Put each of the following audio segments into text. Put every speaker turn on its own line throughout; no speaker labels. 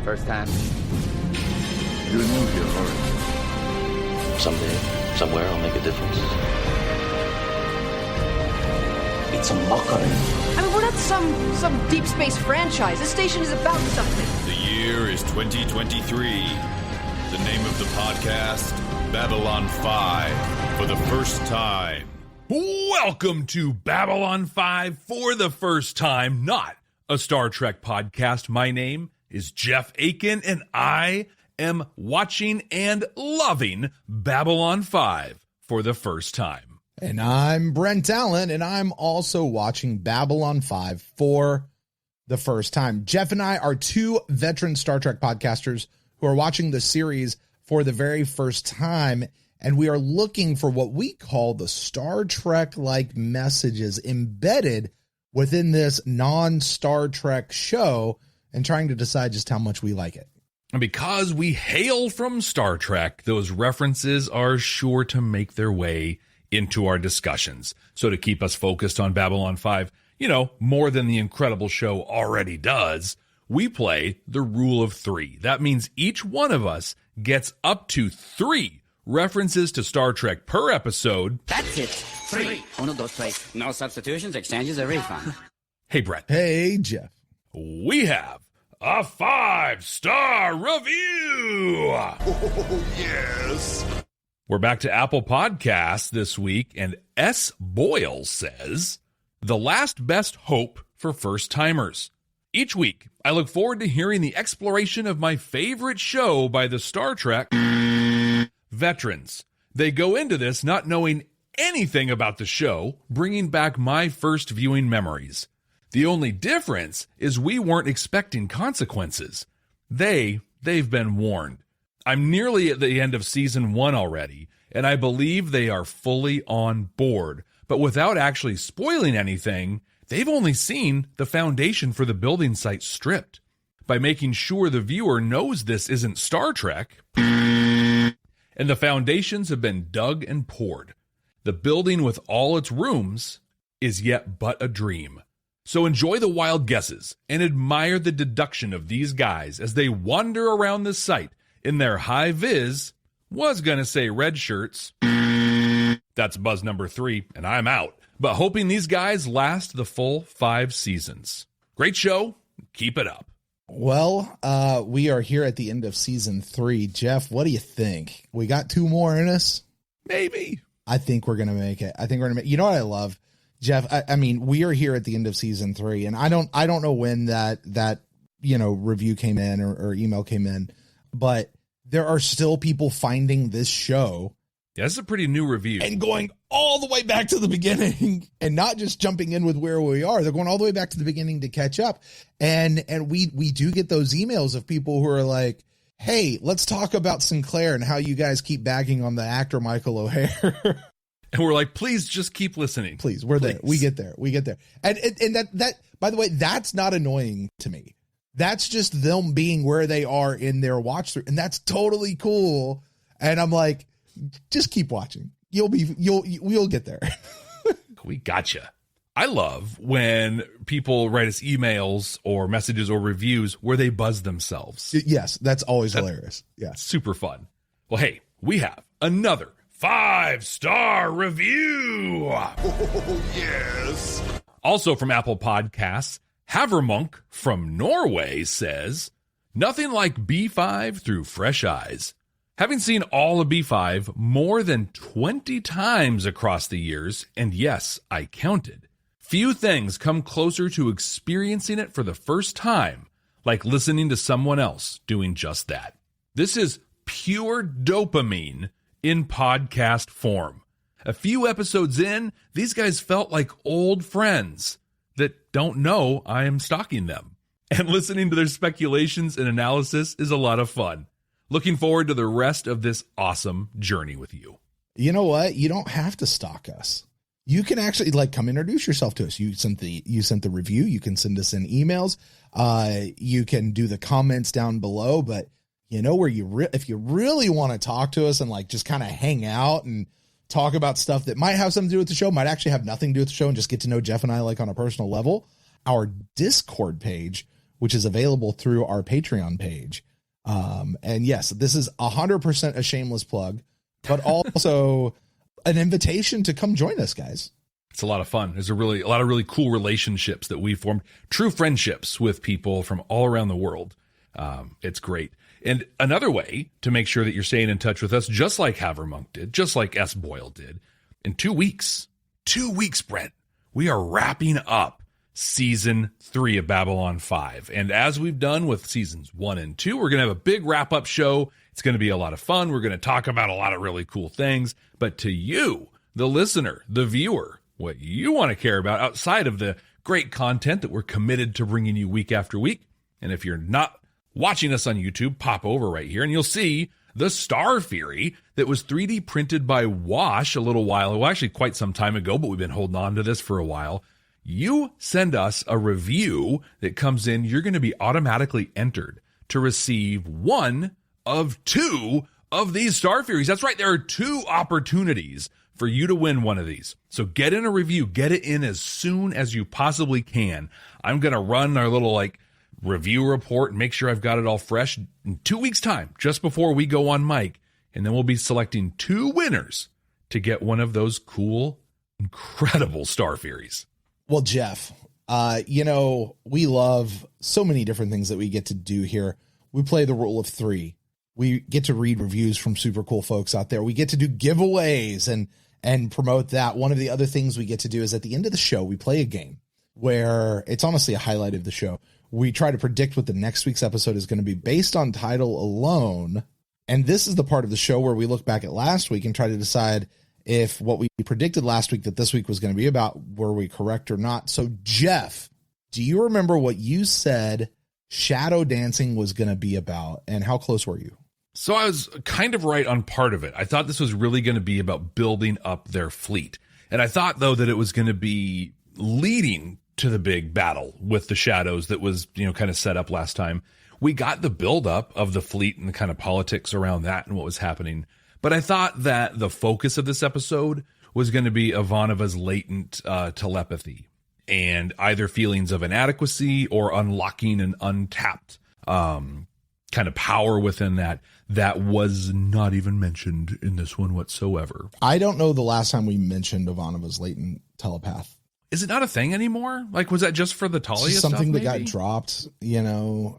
First time?
You're new here, Horace.
Someday, somewhere, I'll make a difference.
It's a mockery.
I mean, we're not some deep space franchise. This station is about something.
The year is 2023. The name of the podcast, Babylon 5, for the first time.
Welcome to Babylon 5 for the first time, not a Star Trek podcast. My name is Jeff Akin, and I am watching and loving Babylon 5 for the first time.
And I'm Brent Allen, and I'm also watching Babylon 5 for the first time. Jeff and I are two veteran Star Trek podcasters who are watching the series for the very first time, and we are looking for what we call the Star Trek-like messages embedded within this non-Star Trek show and trying to decide just how much we like it.
And because we hail from Star Trek, those references are sure to make their way into our discussions. So to keep us focused on Babylon 5, more than the incredible show already does, we play the rule of three. That means each one of us gets up to 3 references to Star Trek per episode.
That's it. 3. Uno, dos, tres. No substitutions, exchanges, or refund.
Hey, Brett.
Hey, Jeff.
We have a 5-star review.
Oh, yes.
We're back to Apple Podcasts this week, and S. Boyle says, "The last best hope for first-timers. Each week, I look forward to hearing the exploration of my favorite show by the Star Trek veterans. They go into this not knowing anything about the show, bringing back my first viewing memories. The only difference is we weren't expecting consequences. They've been warned. I'm nearly at the end of season 1 already, and I believe they are fully on board. But without actually spoiling anything, they've only seen the foundation for the building site stripped. By making sure the viewer knows this isn't Star Trek, and the foundations have been dug and poured. The building with all its rooms is yet but a dream. So enjoy the wild guesses and admire the deduction of these guys as they wander around the site in their high-vis, was gonna say red shirts. That's buzz number 3, and I'm out. But hoping these guys last the full 5 seasons. Great show. Keep it up."
Well, we are here at the end of season 3. Jeff, what do you think? We got 2 more in us?
Maybe.
I think we're going to make it. You know what I love, Jeff? I mean, we are here at the end of season 3, and I don't know when that review came in or email came in, but there are still people finding this show.
Yeah, this is a pretty new review.
And going all the way back to the beginning and not just jumping in with where we are. They're going all the way back to the beginning to catch up. And we do get those emails of people who are like, "Hey, let's talk about Sinclair and how you guys keep bagging on the actor Michael O'Hare."
And we're like, please just keep listening.
Please, we're there. We get there. And that, by the way, that's not annoying to me. That's just them being where they are in their watch through. And that's totally cool. And I'm like, just keep watching. We'll get there.
We gotcha. I love when people write us emails or messages or reviews where they buzz themselves.
Yes, that's always hilarious. Yeah.
Super fun. Well, hey, we have another 5-star review.
Oh, yes.
Also from Apple Podcasts, Havermunk from Norway says, "Nothing like B5 through fresh eyes. Having seen all of B5 more than 20 times across the years, and yes, I counted, few things come closer to experiencing it for the first time, like listening to someone else doing just that. This is pure dopamine in podcast form. A few episodes in, these guys felt like old friends that don't know I am stalking them. And listening to their speculations and analysis is a lot of fun. Looking forward to the rest of this awesome journey with you."
You know what? You don't have to stalk us. You can actually come introduce yourself to us. You sent the review. You can send us in emails. You can do the comments down below, but where if you really want to talk to us and just kind of hang out and talk about stuff that might have something to do with the show, might actually have nothing to do with the show, and just get to know Jeff and I on a personal level, our Discord page, which is available through our Patreon page. And yes, this is 100% a shameless plug, but also an invitation to come join us, guys.
It's a lot of fun. There's a lot of really cool relationships that we formed, true friendships with people from all around the world. It's great. And another way to make sure that you're staying in touch with us, just like Havermonk did, just like S. Boyle did, in 2 weeks, Brent, we are wrapping up season 3 of Babylon 5. And as we've done with seasons 1 and 2, we're going to have a big wrap-up show. It's going to be a lot of fun. We're going to talk about a lot of really cool things. But to you, the listener, the viewer, what you want to care about outside of the great content that we're committed to bringing you week after week. And if you're not watching us on YouTube, pop over right here and you'll see the Starfury that was 3D printed by Wash a little while ago, actually quite some time ago, but we've been holding on to this for a while. You send us a review that comes in, you're going to be automatically entered to receive one of 2 of these Starfuries. That's right, there are 2 opportunities for you to win one of these. So get in a review, get it in as soon as you possibly can. I'm going to run our little review report and make sure I've got it all fresh in 2 weeks' time, just before we go on mic. And then we'll be selecting 2 winners to get one of those cool, incredible Starfuries.
Well, Jeff, we love so many different things that we get to do here. We play the rule of 3. We get to read reviews from super cool folks out there. We get to do giveaways and promote that. One of the other things we get to do is at the end of the show, we play a game where it's honestly a highlight of the show. We try to predict what the next week's episode is going to be based on title alone. And this is the part of the show where we look back at last week and try to decide if what we predicted last week that this week was going to be about, were we correct or not? So, Jeff, do you remember what you said shadow dancing was going to be about, and how close were you?
So I was kind of right on part of it. I thought this was really going to be about building up their fleet. And I thought, though, that it was going to be leading to the big battle with the shadows that was, kind of set up last time. We got the buildup of the fleet and the kind of politics around that and what was happening. But I thought that the focus of this episode was going to be Ivanova's latent telepathy and either feelings of inadequacy or unlocking an untapped kind of power within that was not even mentioned in this one whatsoever.
I don't know the last time we mentioned Ivanova's latent telepath.
Is it not a thing anymore? Was that just for the Talia stuff?
Something that got dropped, I don't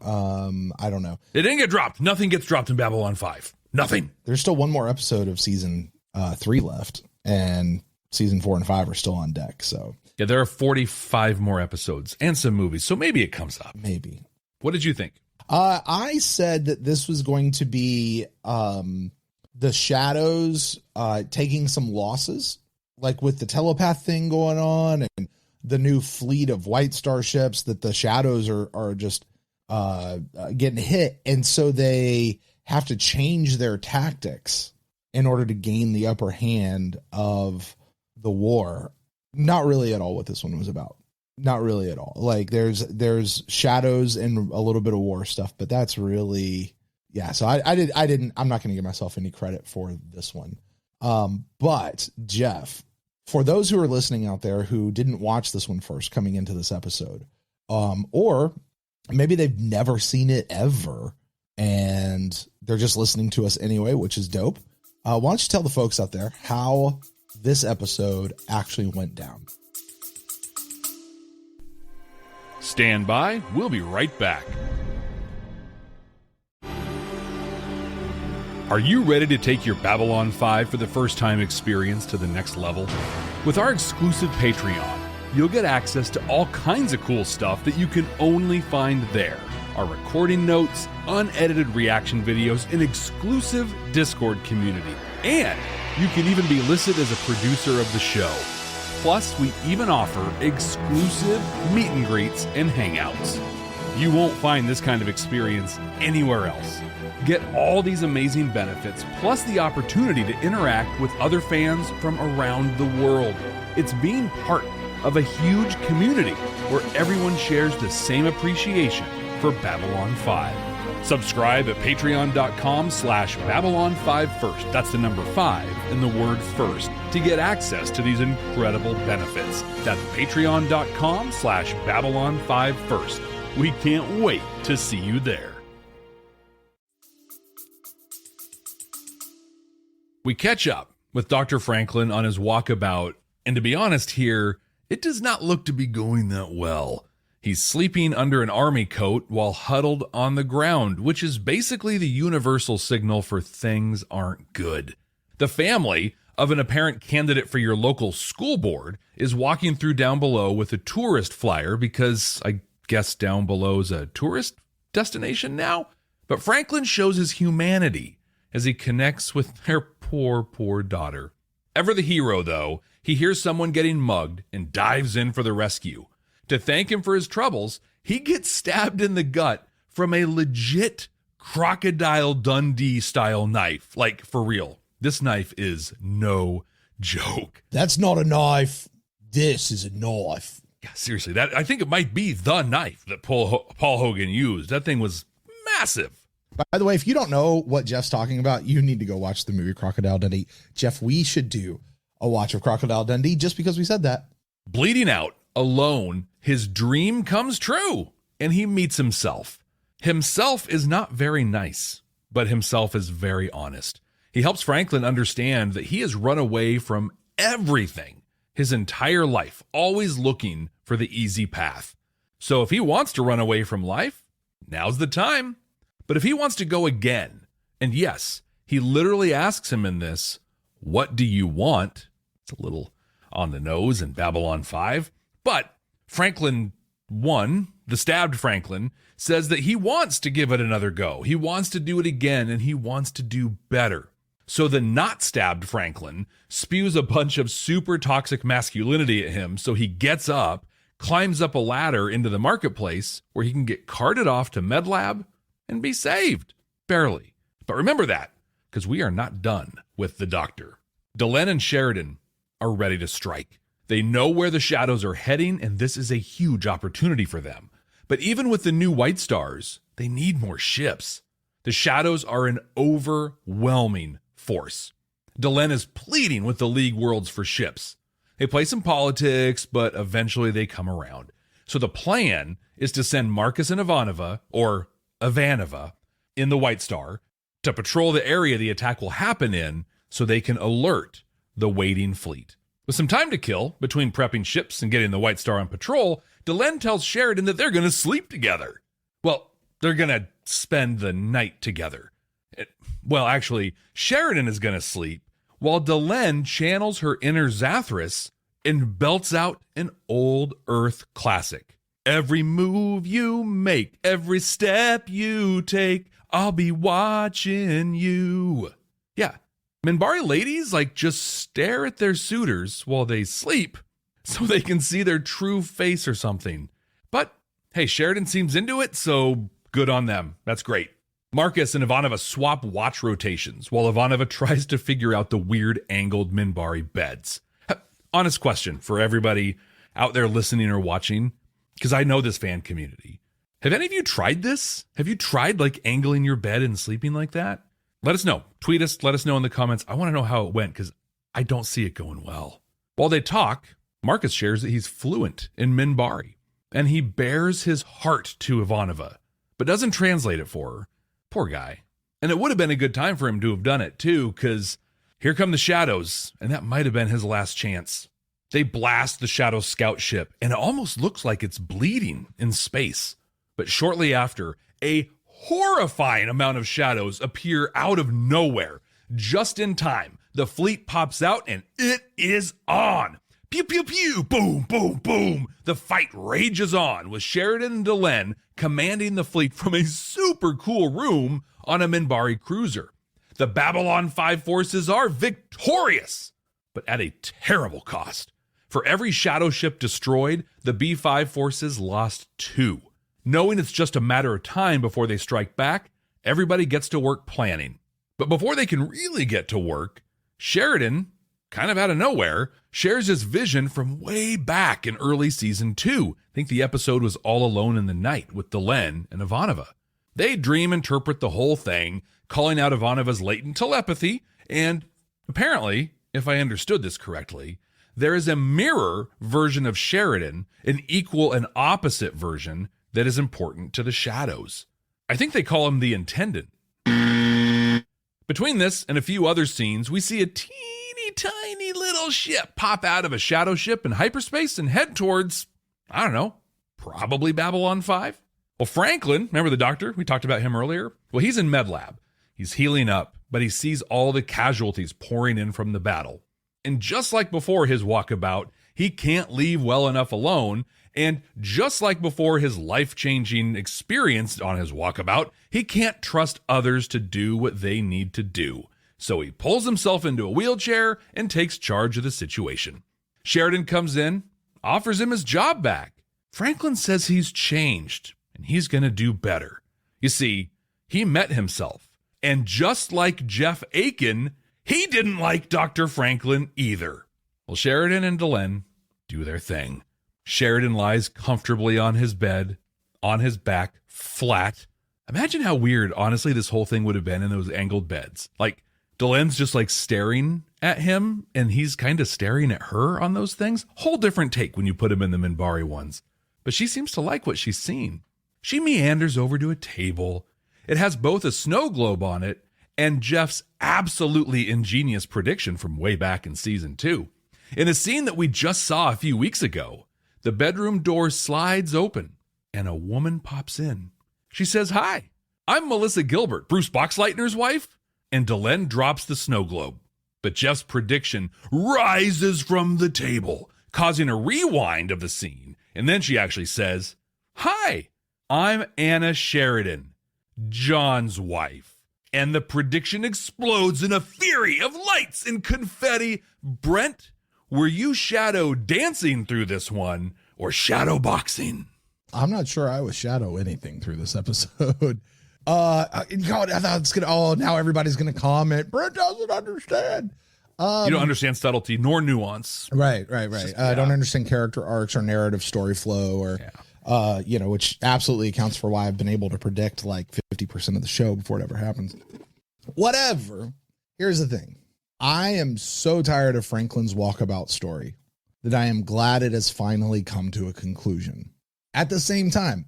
know.
It didn't get dropped. Nothing gets dropped in Babylon 5. Nothing.
There's still one more episode of season 3 left, and season 4 and 5 are still on deck. So
yeah, there are 45 more episodes and some movies. So maybe it comes up.
Maybe.
What did you think?
I said that this was going to be the shadows taking some losses, like with the telepath thing going on and the new fleet of white starships, that the shadows are just getting hit. And so they have to change their tactics in order to gain the upper hand of the war. Not really at all what this one was about. Not really at all. There's shadows and a little bit of war stuff, but that's really, yeah. So I'm not going to give myself any credit for this one. But Jeff, for those who are listening out there who didn't watch this one first coming into this episode, or maybe they've never seen it ever and they're just listening to us anyway, which is dope. Why don't you tell the folks out there how this episode actually went down?
Stand by. We'll be right back. Are you ready to take your Babylon 5 for the first time experience to the next level? With our exclusive Patreon, you'll get access to all kinds of cool stuff that you can only find there. Our recording notes, unedited reaction videos, an exclusive Discord community. And you can even be listed as a producer of the show. Plus, we even offer exclusive meet and greets and hangouts. You won't find this kind of experience anywhere else. Get all these amazing benefits, plus the opportunity to interact with other fans from around the world. It's being part of a huge community where everyone shares the same appreciation for Babylon 5. Subscribe at patreon.com/Babylon5First. That's the number 5 and the word first to get access to these incredible benefits. That's patreon.com/Babylon5First. We can't wait to see you there. We catch up with Dr. Franklin on his walkabout, and to be honest here, it does not look to be going that well. He's sleeping under an army coat while huddled on the ground, which is basically the universal signal for things aren't good. The family of an apparent candidate for your local school board is walking through down below with a tourist flyer because I guess down below is a tourist destination now. But Franklin shows his humanity as he connects with their poor daughter. Ever the hero, though, he hears someone getting mugged and dives in for the rescue. To thank him for his troubles, he gets stabbed in the gut from a legit Crocodile Dundee style knife. Like, for real. This knife is no joke.
That's not a knife. This is a knife.
Yeah, seriously, that I think it might be the knife that Paul Hogan used. That thing was massive.
By the way, if you don't know what Jeff's talking about, you need to go watch the movie Crocodile Dundee. Jeff, we should do a watch of Crocodile Dundee just because we said that.
Bleeding out, alone, his dream comes true, and he meets himself. Himself is not very nice, but himself is very honest. He helps Franklin understand that he has run away from everything his entire life, always looking for the easy path. So if he wants to run away from life, now's the time. But if he wants to go again, and yes, he literally asks him in this, what do you want? It's a little on the nose in Babylon 5. But Franklin 1, the stabbed Franklin, says that he wants to give it another go. He wants to do it again, and he wants to do better. So the not stabbed Franklin spews a bunch of super toxic masculinity at him, so he gets up, climbs up a ladder into the marketplace where he can get carted off to MedLab and be saved. Barely. But remember that, because we are not done with the doctor. Delenn and Sheridan are ready to strike. They know where the shadows are heading, and this is a huge opportunity for them. But even with the new White Stars, they need more ships. The shadows are an overwhelming force. Delenn is pleading with the League Worlds for ships. They play some politics, but eventually they come around. So the plan is to send Marcus and Ivanova, or Ivanova, in the White Star to patrol the area the attack will happen in so they can alert the waiting fleet. With some time to kill between prepping ships and getting the White Star on patrol, Delenn tells Sheridan that they're going to sleep together. Well, they're going to spend the night together. Actually, Sheridan is going to sleep while Delenn channels her inner Zathras and belts out an old Earth classic. Every move you make, every step you take, I'll be watching you. Yeah, Minbari ladies just stare at their suitors while they sleep so they can see their true face or something. But hey, Sheridan seems into it, so good on them. That's great. Marcus and Ivanova swap watch rotations while Ivanova tries to figure out the weird angled Minbari beds. Honest question for everybody out there listening or watching, because I know this fan community. Have any of you tried this? Have you tried angling your bed and sleeping like that? Let us know. Tweet us. Let us know in the comments. I want to know how it went because I don't see it going well. While they talk, Marcus shares that he's fluent in Minbari and he bears his heart to Ivanova, but doesn't translate it for her. Poor guy. And it would have been a good time for him to have done it too, because here come the shadows, and that might have been his last chance. They blast the Shadow scout ship, and it almost looks like it's bleeding in space. But shortly after, a horrifying amount of shadows appear out of nowhere. Just in time, the fleet pops out, and it is on. Pew, pew, pew, boom, boom, boom. The fight rages on, with Sheridan and Delenn commanding the fleet from a super cool room on a Minbari cruiser. The Babylon 5 forces are victorious, but at a terrible cost. For every shadow ship destroyed, the B5 forces lost 2. Knowing it's just a matter of time before they strike back, everybody gets to work planning. But before they can really get to work, Sheridan, kind of out of nowhere, shares his vision from way back in early season 2. I think the episode was All Alone in the Night with Delenn and Ivanova. They dream interpret the whole thing, calling out Ivanova's latent telepathy, and apparently, if I understood this correctly, there is a mirror version of Sheridan, an equal and opposite version that is important to the shadows. I think they call him the Intendant. Between this and a few other scenes, we see a teeny tiny little ship pop out of a shadow ship in hyperspace and head towards, I don't know, probably Babylon 5. Well, Franklin, remember the doctor? We talked about him earlier. Well, he's in med lab. He's healing up, but he sees all the casualties pouring in from the battle. And just like before his walkabout, he can't leave well enough alone. And just like before his life-changing experience on his walkabout, he can't trust others to do what they need to do. So he pulls himself into a wheelchair and takes charge of the situation. Sheridan comes in, offers him his job back. Franklin says he's changed and he's going to do better. You see, he met himself. And just like Jeff Akin, he didn't like Dr. Franklin either. Well, Sheridan and Delenn do their thing. Sheridan lies comfortably on his bed, on his back, flat. Imagine how weird, honestly, this whole thing would have been in those angled beds. Like, Delenn's just like staring at him, and he's kind of staring at her on those things. Whole different take when you put him in the Minbari ones. But she seems to like what she's seen. She meanders over to a table. It has both a snow globe on it and Jeff's absolutely ingenious prediction from way back in season 2. In a scene that we just saw a few weeks ago, the bedroom door slides open and a woman pops in. She says, "Hi, I'm Melissa Gilbert, Bruce Boxleitner's wife." And Delenn drops the snow globe. But Jeff's prediction rises from the table, causing a rewind of the scene. And then she actually says, "Hi, I'm Anna Sheridan, John's wife." And the prediction explodes in a fury of lights and confetti. Brent, were you shadow dancing through this one or shadow boxing?
I'm not sure I was shadow anything through this episode. God, I thought it's gonna. Now everybody's gonna comment. Brent doesn't understand.
You don't understand subtlety nor nuance.
Right. I don't understand character arcs or narrative story flow, or which absolutely accounts for why I've been able to predict like 50% of the show before it ever happens. Whatever. Here's the thing. I am so tired of Franklin's walkabout story that I am glad it has finally come to a conclusion. At the same time,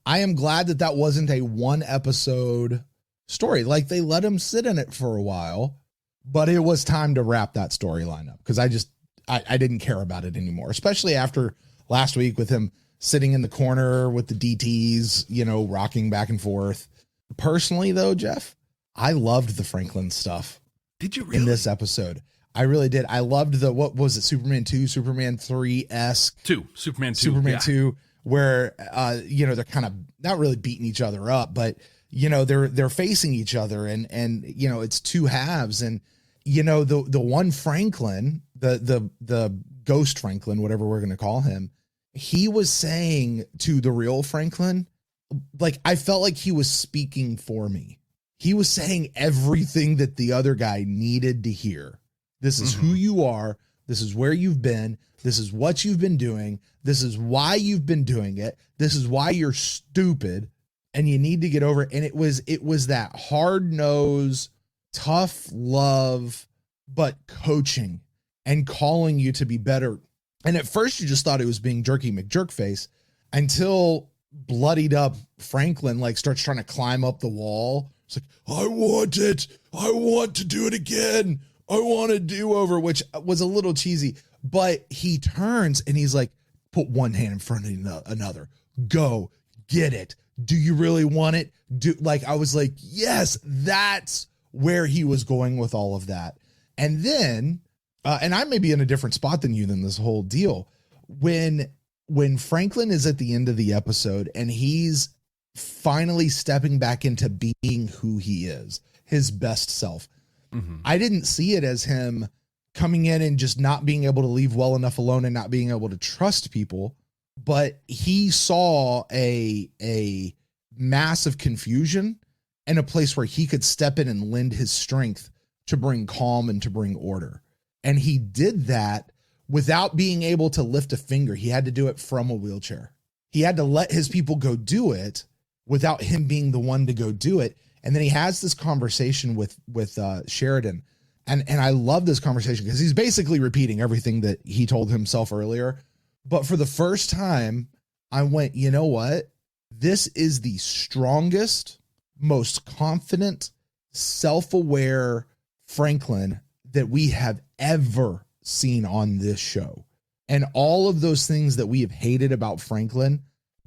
I am glad that that wasn't a one episode story. Like, they let him sit in it for a while, but it was time to wrap that storyline up because I didn't care about it anymore, especially after last week with him sitting in the corner with the DTs, rocking back and forth. Personally, though, Jeff, I loved the Franklin stuff.
Did you really?
In this episode? I really did. I loved what was it, Superman 2, Superman 3-esque?
Superman 2.
Superman 2, where, they're kind of not really beating each other up, but, they're facing each other and it's two halves. And, the one Franklin, the ghost Franklin, whatever we're going to call him, he was saying to the real Franklin, like, I felt like he was speaking for me. He was saying everything that the other guy needed to hear. This is who you are. This is where you've been. This is what you've been doing. This is why you've been doing it. This is why you're stupid and you need to get over it. And it was that hard-nosed, tough love, but coaching and calling you to be better. And at first you just thought it was being Jerky McJerkface until bloodied up Franklin starts trying to climb up the wall. It's like, I want it. I want to do it again. I want a do-over, which was a little cheesy, but he turns and he's like, put one hand in front of another. Go get it. Do you really want it? I was like, yes, that's where he was going with all of that. And then, and I may be in a different spot than you than this whole deal. When Franklin is at the end of the episode and he's finally stepping back into being who he is, his best self. I didn't see it as him coming in and just not being able to leave well enough alone and not being able to trust people, but he saw a massive confusion and a place where he could step in and lend his strength to bring calm and to bring order. And he did that without being able to lift a finger. He had to do it from a wheelchair. He had to let his people go do it without him being the one to go do it. And then he has this conversation with Sheridan. And I love this conversation because he's basically repeating everything that he told himself earlier. But for the first time, I went, you know what? this is the strongest, most confident, self-aware Franklin that we have ever seen on this show. And all of those things that we have hated about Franklin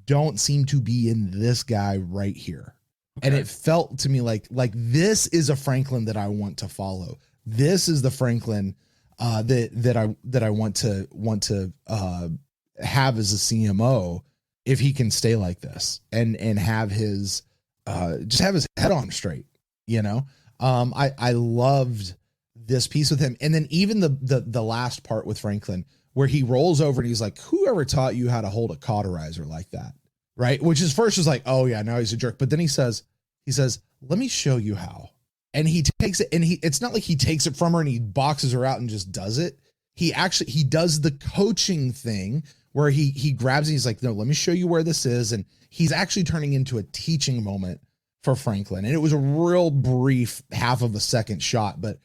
don't seem to be in this guy right here. Okay. And it felt to me like this is a Franklin that I want to follow. This is the Franklin that I want to have as a CMO if he can stay like this and have his just have his head on straight, you know. I loved this piece with him, and then even the last part with Franklin where he rolls over and he's like, "Whoever taught you how to hold a cauterizer like that?" Right? Which is first was like, "Oh yeah, now he's a jerk," but then he says, "Let me show you how." And he takes it, and it's not like he takes it from her and he boxes her out and just does it. He does the coaching thing where he grabs and he's like, "No, let me show you where this is." And he's actually turning into a teaching moment for Franklin. And it was a real brief half of a second shot, but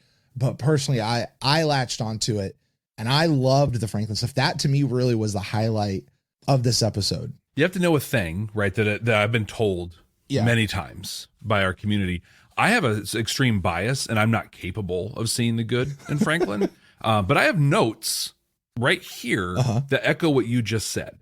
personally, I latched onto it and I loved the Franklin stuff. That to me really was the highlight of this episode.
You have to know a thing, right? That I've been told many times by our community. I have an extreme bias and I'm not capable of seeing the good in Franklin. But I have notes right here that echo what you just said,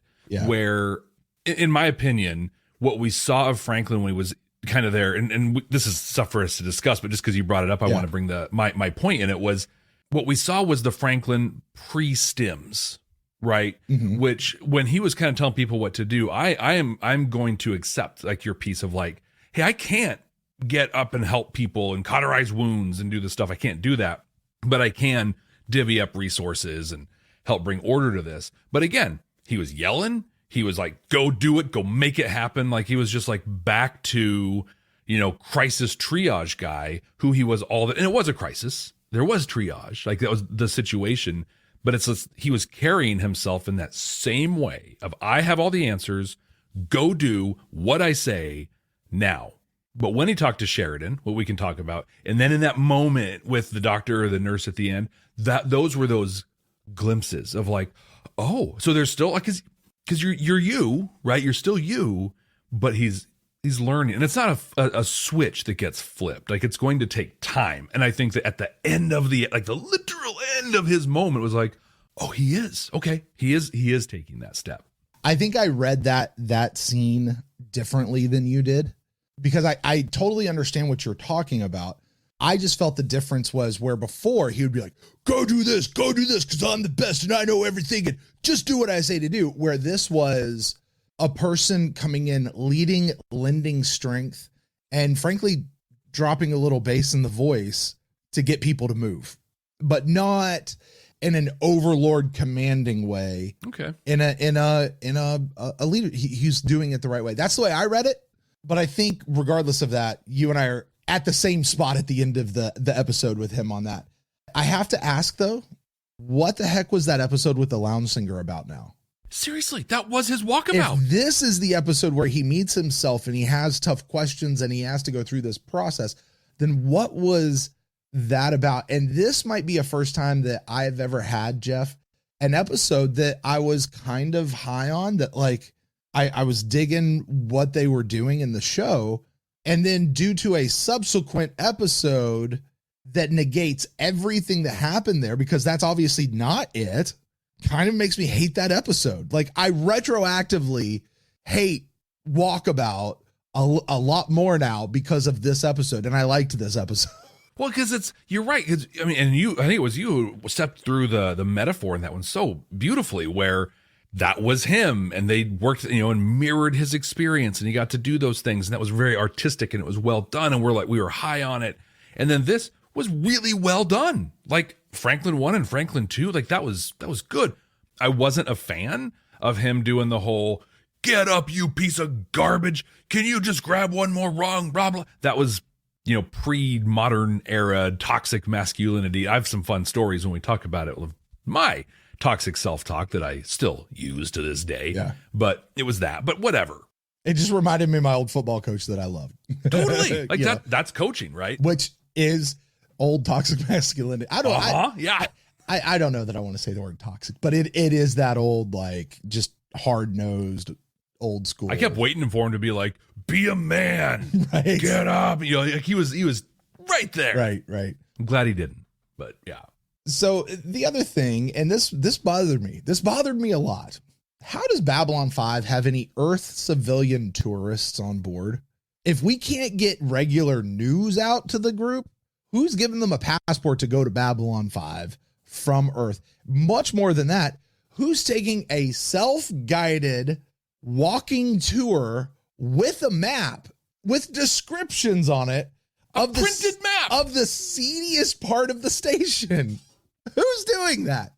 where in my opinion, what we saw of Franklin when he was kind of there, and this is stuff for us to discuss, but just because you brought it up, I want to bring my point in it was what we saw was the Franklin pre-stims, right? Mm-hmm. Which when he was kind of telling people what to do, I'm going to accept like your piece of like, hey, I can't get up and help people and cauterize wounds and do the stuff. I can't do that, but I can divvy up resources and help bring order to this. But again, he was yelling. He was like, go do it, go make it happen. Like he was just like back to, crisis triage guy who he was all that. And it was a crisis. There was triage. Like that was the situation, but he was carrying himself in that same way of I have all the answers, go do what I say now. But when he talked to Sheridan, what we can talk about, and then in that moment with the doctor or the nurse at the end, those were those glimpses of like, oh, so there's still like, because you're you, right? You're still you, but he's learning, and it's not a switch that gets flipped. Like it's going to take time, and I think that at the end of the literal end of his moment was like, oh, he is okay. He is taking that step.
I think I read that scene differently than you did. Because I totally understand what you're talking about. I just felt the difference was where before he would be like, go do this, because I'm the best and I know everything and just do what I say to do. Where this was a person coming in, leading, lending strength, and frankly, dropping a little bass in the voice to get people to move, but not in an overlord commanding way.
Okay.
In a leader, he's doing it the right way. That's the way I read it. But I think regardless of that, you and I are at the same spot at the end of the episode with him on that. I have to ask though, what the heck was that episode with the lounge singer about now?
Seriously, that was his walkabout.
If this is the episode where he meets himself and he has tough questions and he has to go through this process, then what was that about? And this might be a first time that I've ever had, Jeff, an episode that I was kind of high on, that like, I was digging what they were doing in the show, and then due to a subsequent episode that negates everything that happened there, because that's obviously not it, kind of makes me hate that episode. Like I retroactively hate Walkabout a lot more now because of this episode, and I liked this episode.
Well, because you're right. Cause, I mean, and I think it was you who stepped through the metaphor in that one so beautifully, where that was him and they worked, and mirrored his experience and he got to do those things. And that was very artistic and it was well done. And we were high on it. And then this was really well done. Like Franklin 1 and Franklin 2, like that was good. I wasn't a fan of him doing the whole, get up, you piece of garbage. Can you just grab one more wrong, blah, blah. That was, pre-modern era toxic masculinity. I have some fun stories when we talk about it with my toxic self-talk that I still use to this day. Yeah. But it was that. But whatever.
It just reminded me of my old football coach that I loved.
Totally. Like that's coaching, right?
Which is old toxic masculinity. I don't I don't know that I want to say the word toxic, but it is that old, like just hard-nosed old school.
I kept waiting for him to be like, "Be a man,
Right.
get up." You know, like he was right there.
Right.
I'm glad he didn't, but yeah.
So the other thing, and this bothered me. This bothered me a lot. How does Babylon 5 have any Earth civilian tourists on board? If we can't get regular news out to the group, who's giving them a passport to go to Babylon 5 from Earth? Much more than that, who's taking a self-guided walking tour with a map with descriptions on it of the
printed map
of the seediest part of the station? Who's doing that?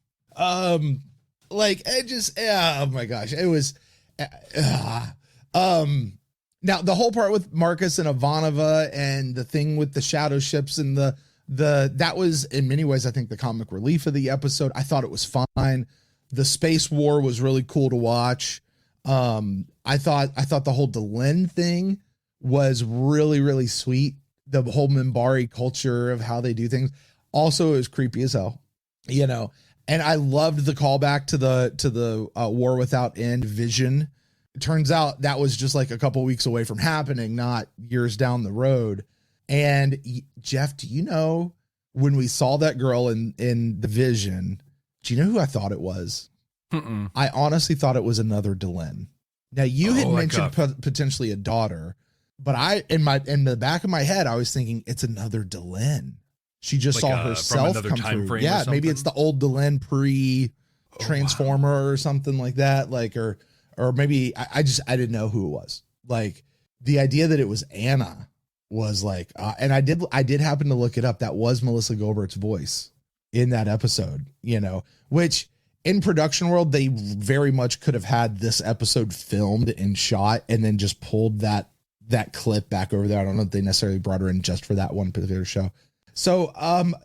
Like it just, oh my gosh, it was, now the whole part with Marcus and Ivanova and the thing with the shadow ships and that was in many ways, I think, the comic relief of the episode. I thought it was fine. The space war was really cool to watch. I thought the whole Delenn thing was really, really sweet. The whole Minbari culture of how they do things. Also, it was creepy as hell, you know. And I loved the callback to the War Without End vision. It turns out that was just like a couple weeks away from happening, not years down the road. And Jeff, do you know when we saw that girl in the vision? Do you know who I thought it was?
Mm-mm.
I honestly thought it was another Delenn. Now you had mentioned potentially a daughter, but in the back of my head I was thinking it's another Delenn. She just
Like
saw herself come
time
through.
frame
Yeah,
or
maybe it's the old Delenn pre-transformer or something like that. Like, or maybe I didn't know who it was. Like the idea that it was Anna was like, and I did happen to look it up. That was Melissa Gilbert's voice in that episode, you know, which in production world, they very much could have had this episode filmed and shot and then just pulled that clip back over there. I don't know if they necessarily brought her in just for that one particular show. So,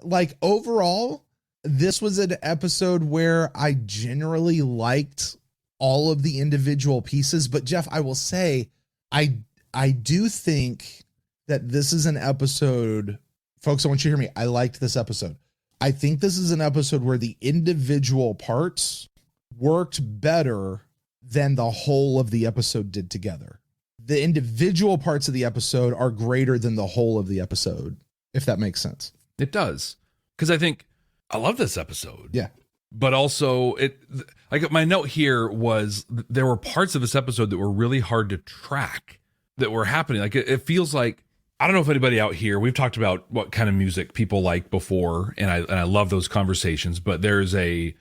like overall, this was an episode where I generally liked all of the individual pieces, but Jeff, I will say, I do think that this is an episode, folks, I want you to hear me. I liked this episode. I think this is an episode where the individual parts worked better than the whole of the episode did together. The individual parts of the episode are greater than the whole of the episode, if that makes sense.
It does. Because I think I love this episode.
Yeah.
But also like my note here was there were parts of this episode that were really hard to track that were happening. Like it feels like, I don't know if anybody out here, we've talked about what kind of music people like before, and I love those conversations, but there's a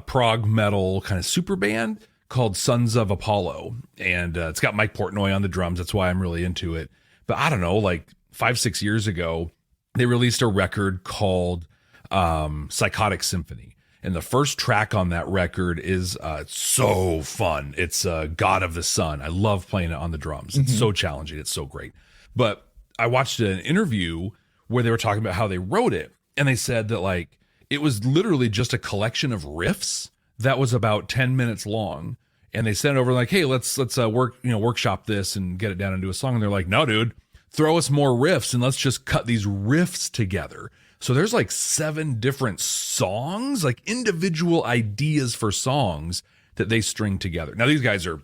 prog metal kind of super band called Sons of Apollo, and it's got Mike Portnoy on the drums. That's why I'm really into it. But I don't know, like 5-6 years ago, they released a record called Psychotic Symphony. And the first track on that record is so fun. It's God of the Sun. I love playing it on the drums. It's so challenging. It's so great. But I watched an interview where they were talking about how they wrote it. And they said that like it was literally just a collection of riffs that was about 10 minutes long. And they sent it over like, hey, let's workshop this and get it down into a song. And they're like, no, dude, throw us more riffs and let's just cut these riffs together. So there's like 7 different songs, like individual ideas for songs that they string together. Now, these guys are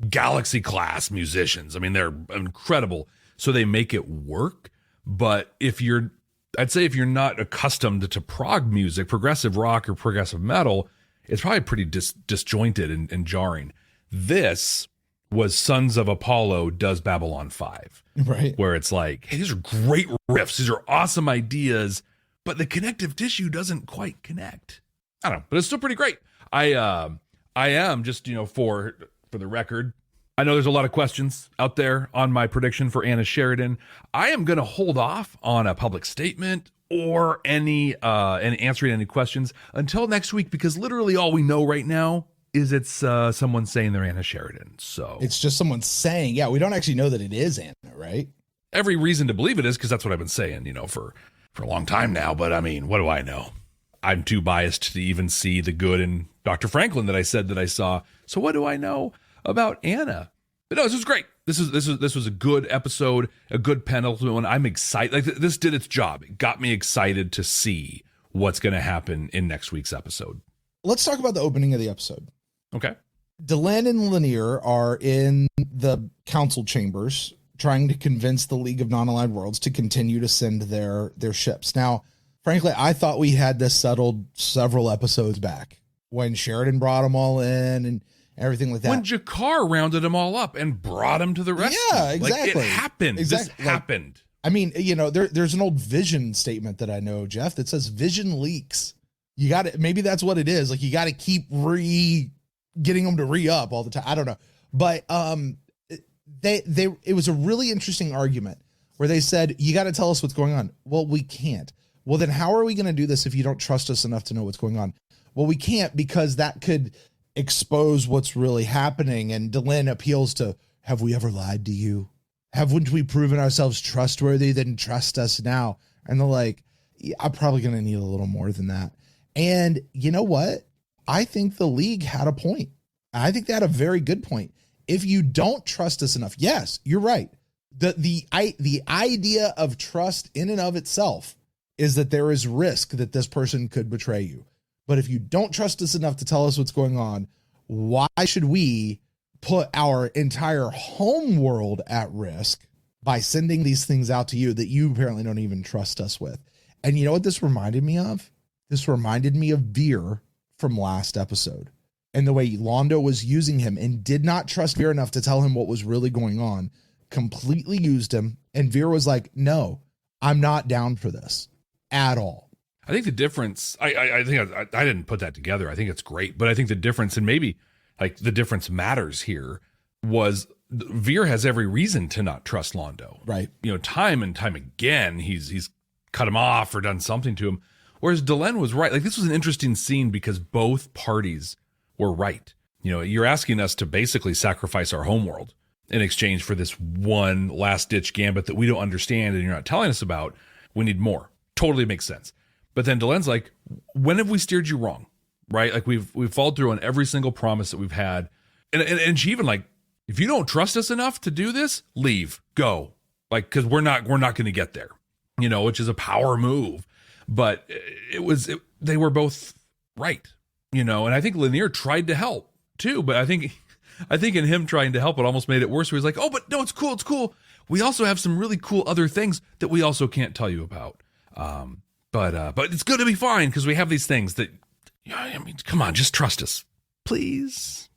galaxy class musicians. I mean, they're incredible. So they make it work. But I'd say if you're not accustomed to prog music, progressive rock or progressive metal, it's probably pretty disjointed and jarring. This was Sons of Apollo does Babylon 5.
Right.
Where it's like, hey, these are great riffs. These are awesome ideas. But the connective tissue doesn't quite connect. I don't know, but it's still pretty great. I am just, for the record, I know there's a lot of questions out there on my prediction for Anna Sheridan. I am going to hold off on a public statement or any answering any questions until next week, because literally all we know right now is it's someone saying they're Anna Sheridan. So
it's just someone saying, yeah, we don't actually know that it is Anna, right?
Every reason to believe it is, because that's what I've been saying, for a long time now. But I mean, what do I know? I'm too biased to even see the good in Dr. Franklin that I said that I saw. So what do I know about Anna? But no, this was great. This was a good episode, a good penultimate one. I'm excited. Like this did its job. It got me excited to see what's going to happen in next week's episode.
Let's talk about the opening of the episode.
Okay.
Delenn and Lanier are in the council chambers trying to convince the League of Non-Aligned Worlds to continue to send their ships. Now, frankly, I thought we had this settled several episodes back when Sheridan brought them all in and everything like that.
When Jakar rounded them all up and brought them to the rescue.
Yeah, exactly.
Like, it happened.
Exactly.
This happened.
I mean, there's an old Vision statement that I know, Jeff, that says Vision leaks. You got to, maybe that's what it is. Like, you got to keep getting them to re-up all the time. I don't know. But it was a really interesting argument where they said, you got to tell us what's going on. Well, we can't. Well, then how are we going to do this if you don't trust us enough to know what's going on? Well, we can't, because that could expose what's really happening. And Delenn appeals to, have we ever lied to you? Haven't we proven ourselves trustworthy? Then trust us now. And they're like, yeah, I'm probably going to need a little more than that. And you know what? I think the League had a point. I think they had a very good point. If you don't trust us enough, yes, you're right. The idea of trust in and of itself is that there is risk that this person could betray you. But if you don't trust us enough to tell us what's going on, why should we put our entire home world at risk by sending these things out to you that you apparently don't even trust us with? And you know what this reminded me of? This reminded me of Veer from last episode, and the way Londo was using him and did not trust Veer enough to tell him what was really going on, completely used him. And Veer was like, no, I'm not down for this at all.
I think the difference, I think I didn't put that together. I think it's great, but I think the difference, and maybe like the difference matters here, was Veer has every reason to not trust Londo.
Right.
Time and time again, he's cut him off or done something to him. Whereas Delenn was right. Like, this was an interesting scene because both parties were right. You're asking us to basically sacrifice our homeworld in exchange for this one last ditch gambit that we don't understand and you're not telling us about. We need more. Totally makes sense. But then Delenn's like, when have we steered you wrong? Right? Like, we've followed through on every single promise that we've had. And she even like, if you don't trust us enough to do this, leave, go. Like, cause we're not going to get there, which is a power move. But they were both right, and I think Lanier tried to help too. But I think in him trying to help, it almost made it worse. Where he's like, oh, but no, it's cool. We also have some really cool other things that we also can't tell you about. But it's going to be fine because we have these things that, come on, just trust us, please.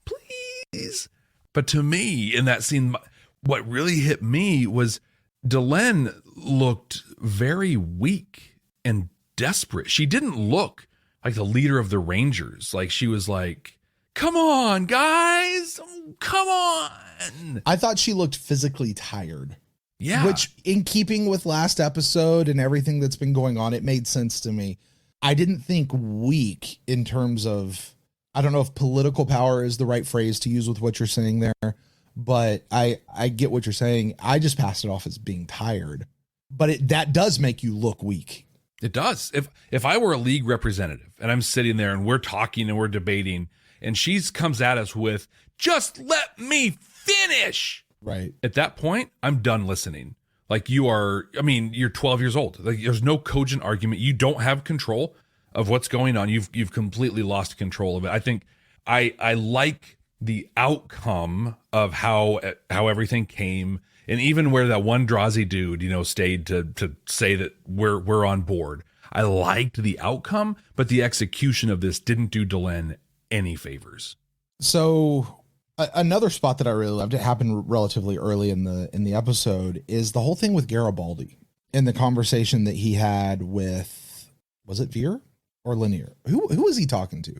But to me, in that scene, what really hit me was Delenn looked very weak and desperate. She didn't look like the leader of the Rangers. Like, she was like, come on, guys, come on.
I thought she looked physically tired.
Yeah.
Which, in keeping with last episode and everything that's been going on, it made sense to me. I didn't think weak in terms of, I don't know if political power is the right phrase to use with what you're saying there, but I get what you're saying. I just passed it off as being tired. But that does make you look weak.
It does. If I were a League representative and I'm sitting there and we're talking and we're debating and she comes at us with, just let me finish.
Right.
At that point, I'm done listening. Like, you're 12 years old. Like, there's no cogent argument. You don't have control of what's going on. You've completely lost control of it. I think I like the outcome of how everything came. And even where that one Drazi dude, stayed to say that we're on board. I liked the outcome, but the execution of this didn't do Delenn any favors.
So another spot that I really loved, it happened relatively early in the episode, is the whole thing with Garibaldi and the conversation that he had with, was it Veer or Lanier? Who was he talking to?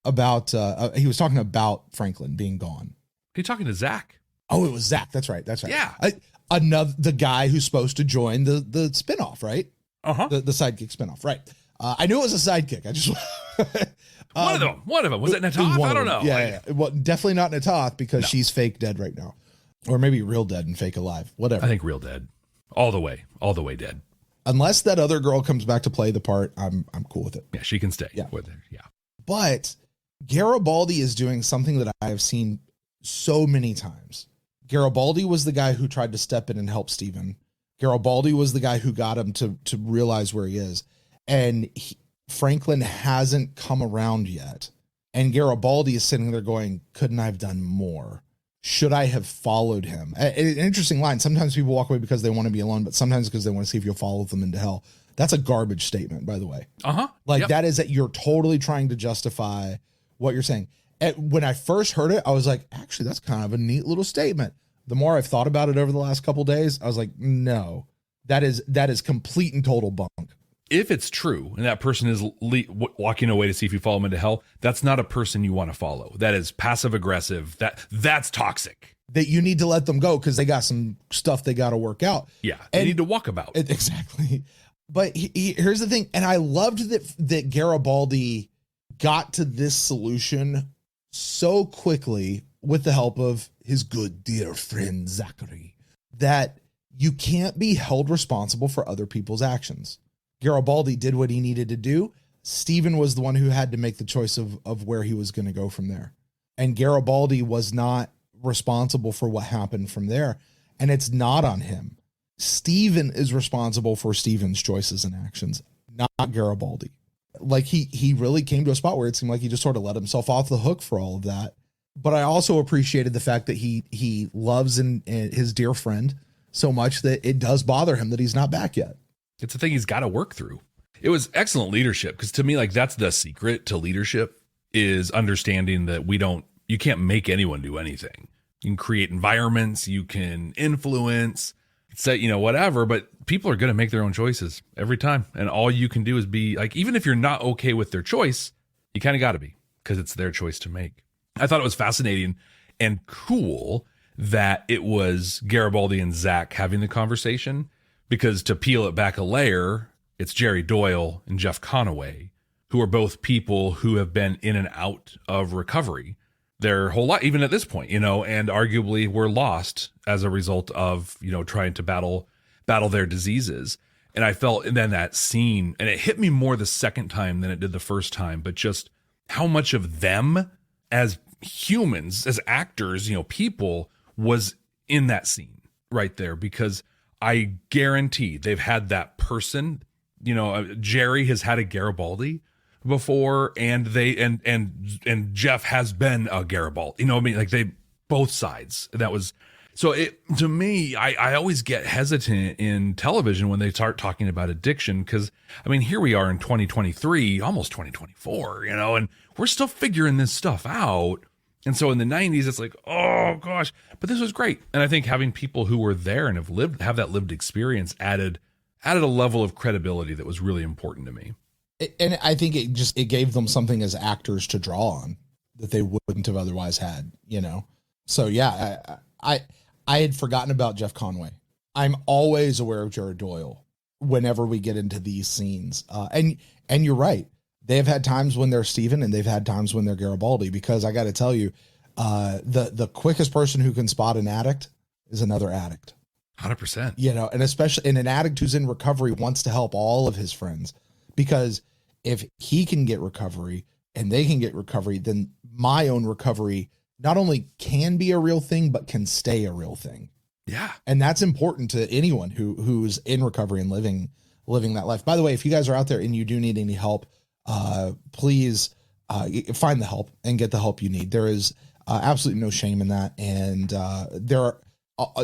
About he was talking about Franklin being gone.
He's talking to Zach.
Oh, it was Zach. That's right.
Yeah.
The guy who's supposed to join the spinoff, right?
Uh-huh.
The sidekick spinoff, right? I knew it was a sidekick. I just
one of them. Was it Natoth? I don't know.
Yeah. Well, definitely not Natoth because she's fake dead right now, or maybe real dead and fake alive. Whatever.
I think real dead, all the way dead.
Unless that other girl comes back to play the part, I'm cool with it.
Yeah, she can stay.
Yeah.
With her. Yeah.
But Garibaldi is doing something that I have seen so many times. Garibaldi was the guy who tried to step in and help Steven. Garibaldi was the guy who got him to realize where he is. And Franklin hasn't come around yet. And Garibaldi is sitting there going, couldn't I have done more? Should I have followed him? An interesting line. Sometimes people walk away because they want to be alone, but sometimes because they want to see if you'll follow them into hell. That's a garbage statement, by the way. Like that is that you're totally trying to justify what you're saying. And when I first heard it, I was like, actually, that's kind of a neat little statement. The more I've thought about it over the last couple of days, I was like, no, that is complete and total bunk.
If it's true and that person is walking away to see if you follow them into hell, that's not a person you want to follow. That is passive aggressive. That's toxic.
That you need to let them go because they got some stuff they got to work out.
Yeah, they need to walk about.
Exactly. But here's the thing, and I loved that Garibaldi got to this solution so quickly with the help of his good dear friend Zachary, that you can't be held responsible for other people's actions. Garibaldi did what he needed to do. Stephen was the one who had to make the choice of where he was going to go from there. And Garibaldi was not responsible for what happened from there. And it's not on him. Stephen is responsible for Stephen's choices and actions, not Garibaldi. Like he really came to a spot where it seemed like he just sort of let himself off the hook for all of that. But I also appreciated the fact that he loves and his dear friend so much that it does bother him that he's not back yet.
It's a thing he's got to work through. It was excellent leadership, because to me, like, that's the secret to leadership, is understanding that you can't make anyone do anything. You can create environments, you can influence, say, whatever, but people are going to make their own choices every time. And all you can do is be like, even if you're not okay with their choice, you kind of got to be, because it's their choice to make. I thought it was fascinating and cool that it was Garibaldi and Zach having the conversation, because to peel it back a layer, it's Jerry Doyle and Jeff Conaway, who are both people who have been in and out of recovery their whole life, even at this point, and arguably were lost as a result of, trying to battle their diseases. And I felt, and then that scene, and it hit me more the second time than it did the first time, but just how much of them as humans, as actors, people, was in that scene right there, because I guarantee they've had that person, Jerry has had a Garibaldi before, and and Jeff has been a Garibaldi, like they, both sides. That was, so to me, I always get hesitant in television when they start talking about addiction, because here we are in 2023, almost 2024, and we're still figuring this stuff out. And so in the 90s, it's like, oh gosh, but this was great. And I think having people who were there and have that lived experience added a level of credibility that was really important to me.
And I think it gave them something as actors to draw on that they wouldn't have otherwise had, So yeah, I had forgotten about Jeff Conaway. I'm always aware of Jared Doyle whenever we get into these scenes. And you're right. They have had times when they're Stephen, and they've had times when they're Garibaldi, because I got to tell you, the quickest person who can spot an addict is another addict.
100%.
And especially in an addict who's in recovery wants to help all of his friends, because if he can get recovery and they can get recovery, then my own recovery not only can be a real thing, but can stay a real thing.
Yeah. And
that's important to anyone who's in recovery and living that life. By the way, if you guys are out there and you do need any help, please find the help and get the help you need. There is absolutely no shame in that. And there are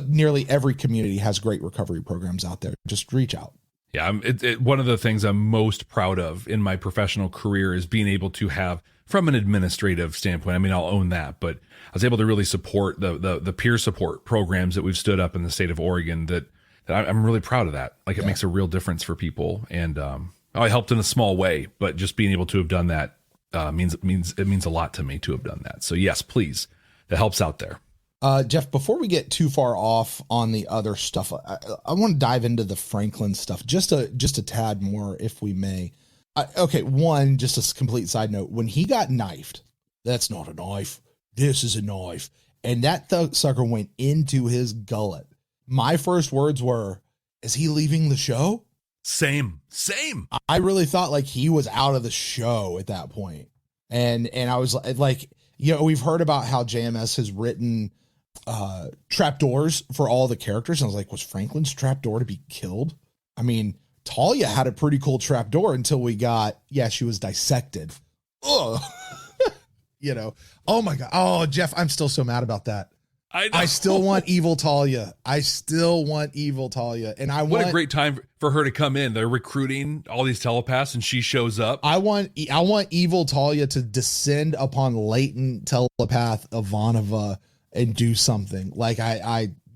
nearly every community has great recovery programs out there. Just reach out.
Yeah, one of the things I'm most proud of in my professional career is being able to have, from an administrative standpoint, I'll own that, but I was able to really support the peer support programs that we've stood up in the state of Oregon. That I'm really proud of that. Like, it makes a real difference for people, and I helped in a small way, but just being able to have done that means a lot to me to have done that. So yes, please, the help's out there.
Jeff, before we get too far off on the other stuff, I want to dive into the Franklin stuff just a tad more, if we may. Okay, one, just a complete side note. When he got knifed, that's not a knife. This is a knife. And that sucker went into his gullet. My first words were, is he leaving the show?
Same.
I really thought like he was out of the show at that point. And I was like, we've heard about how JMS has written trapdoors for all the characters. And I was like, was Franklin's trapdoor to be killed? Talia had a pretty cool trapdoor until we got, she was dissected. Ugh. Oh my God. Oh, Jeff, I'm still so mad about that. I still want evil Talia. And
what a great time for her to come in. They're recruiting all these telepaths and she shows up.
I want evil Talia to descend upon latent telepath Ivanova and do something. Like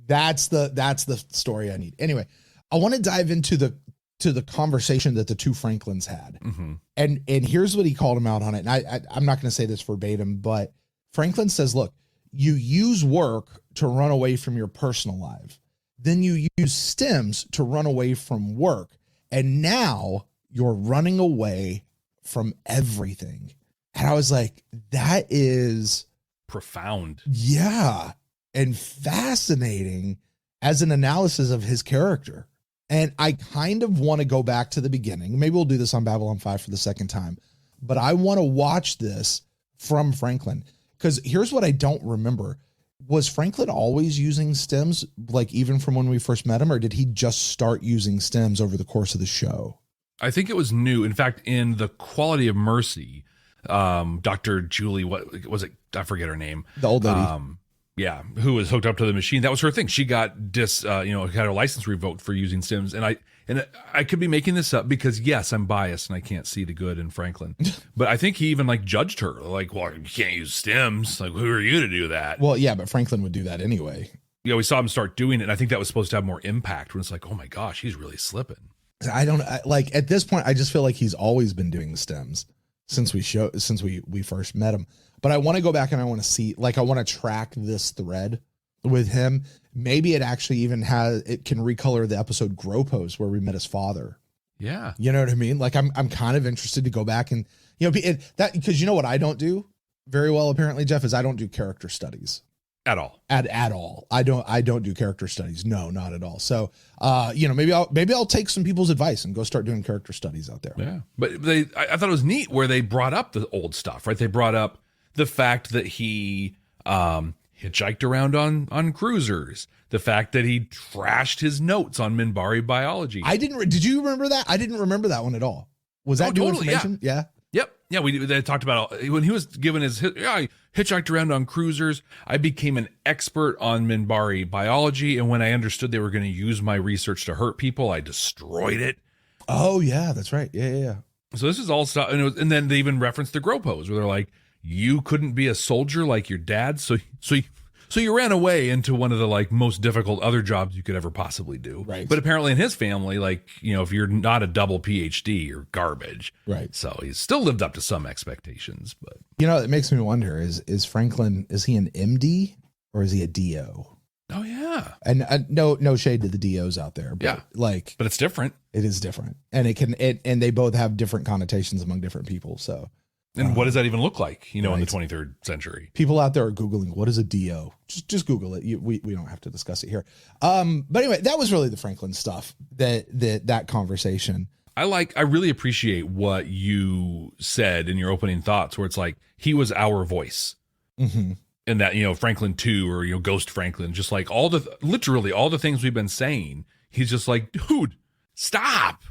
that's the story I need. Anyway, I want to dive into the conversation that the two Franklins had.
Mm-hmm.
And here's what he called him out on it. And I'm not going to say this verbatim, but Franklin says, look, you use work to run away from your personal life. Then you use stems to run away from work. And now you're running away from everything. And I was like, that is
profound.
Yeah. And fascinating as an analysis of his character. And I kind of want to go back to the beginning. Maybe we'll do this on Babylon 5 for the second time. But I want to watch this from Franklin. Because here's what I don't remember. Was Franklin always using stems, like even from when we first met him, or did he just start using stems over the course of the show?
I think it was new. In fact, in The Quality of Mercy, Dr. Julie, what was it? I forget her name.
The old lady.
Yeah, who was hooked up to the machine. That was her thing. She got had her license revoked for using stems. And I could be making this up because yes, I'm biased and I can't see the good in Franklin. But I think he even judged her. Like, well, you can't use stems. Like, who are you to do that?
Well, yeah, but Franklin would do that anyway.
Yeah, we saw him start doing it. And I think that was supposed to have more impact when it's like, oh my gosh, he's really slipping.
At this point, I just feel like he's always been doing the stems since we first met him. But I want to go back and I want to see, I want to track this thread with him. Maybe it actually even it can recolor the episode Gropos where we met his father.
Yeah.
You know what I mean? I'm kind of interested to go back and, because you know what I don't do very well, apparently, Jeff, is I don't do character studies.
At all.
At all. I don't do character studies. No, not at all. So, maybe I'll take some people's advice and go start doing character studies out there.
Yeah. But I thought it was neat where they brought up the old stuff, right? They brought up the fact that he hitchhiked around on cruisers, the fact that he trashed his notes on Minbari biology.
Did you remember that? I didn't remember that one at all. Was that new information? Yeah.
Yep. Yeah, they talked about when he was given I hitchhiked around on cruisers. I became an expert on Minbari biology, and when I understood they were going to use my research to hurt people, I destroyed it.
Oh yeah, that's right. Yeah.
So this is all stuff, and then they even referenced the Gropos, where they're like, "You couldn't be a soldier like your dad, so you ran away into one of the most difficult other jobs you could ever possibly do."
Right.
But apparently in his family, if you're not a double PhD, you're garbage.
Right.
So he's still lived up to some expectations. But
it makes me wonder, is Franklin, is he an MD or is he a DO?
Oh yeah.
And no shade to the DOs out there. But
yeah. But it's different.
It is different. And and they both have different connotations among different people. So.
And what does that even look like, in the 23rd century?
People out there are Googling, what is a DO? Just Google it. We don't have to discuss it here. But anyway, that was really the Franklin stuff, that conversation.
I really appreciate what you said in your opening thoughts, where it's like, he was our voice.
Mm-hmm.
And that, Franklin 2 or, Ghost Franklin, just literally all the things we've been saying. He's just like, dude, stop.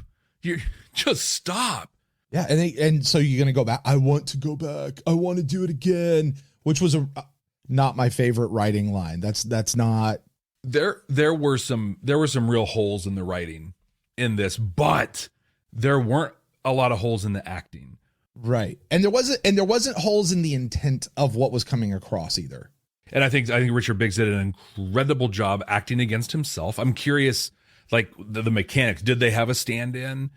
Just stop.
Yeah, and so you're gonna go back. I want to go back. I want to do it again, which was not my favorite writing line. That's not.
There were some real holes in the writing in this, but there weren't a lot of holes in the acting.
Right, and there wasn't holes in the intent of what was coming across either.
And I think Richard Biggs did an incredible job acting against himself. I'm curious, the mechanics. Did they have a stand-in?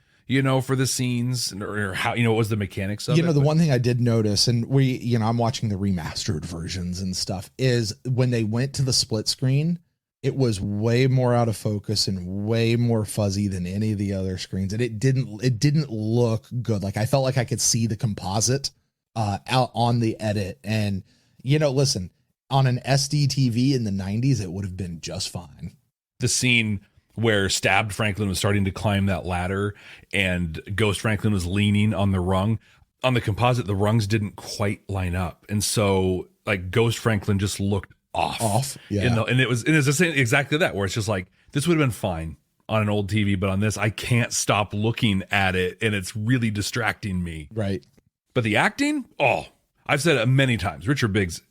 For the scenes, or how, what was the mechanics of it?
The one thing I did notice, and I'm watching the remastered versions and stuff, is when they went to the split screen, it was way more out of focus and way more fuzzy than any of the other screens. And it didn't look good. I felt like I could see the composite out on the edit. And, listen, on an SD TV in the 90s, it would have been just fine.
The scene where Stabbed Franklin was starting to climb that ladder and Ghost Franklin was leaning on the rung. On the composite, the rungs didn't quite line up. And so Ghost Franklin just looked off.
Yeah.
And it was the same, exactly that, where it's just this would have been fine on an old TV, but on this, I can't stop looking at it and it's really distracting me.
Right.
But the acting, I've said it many times. Richard Biggs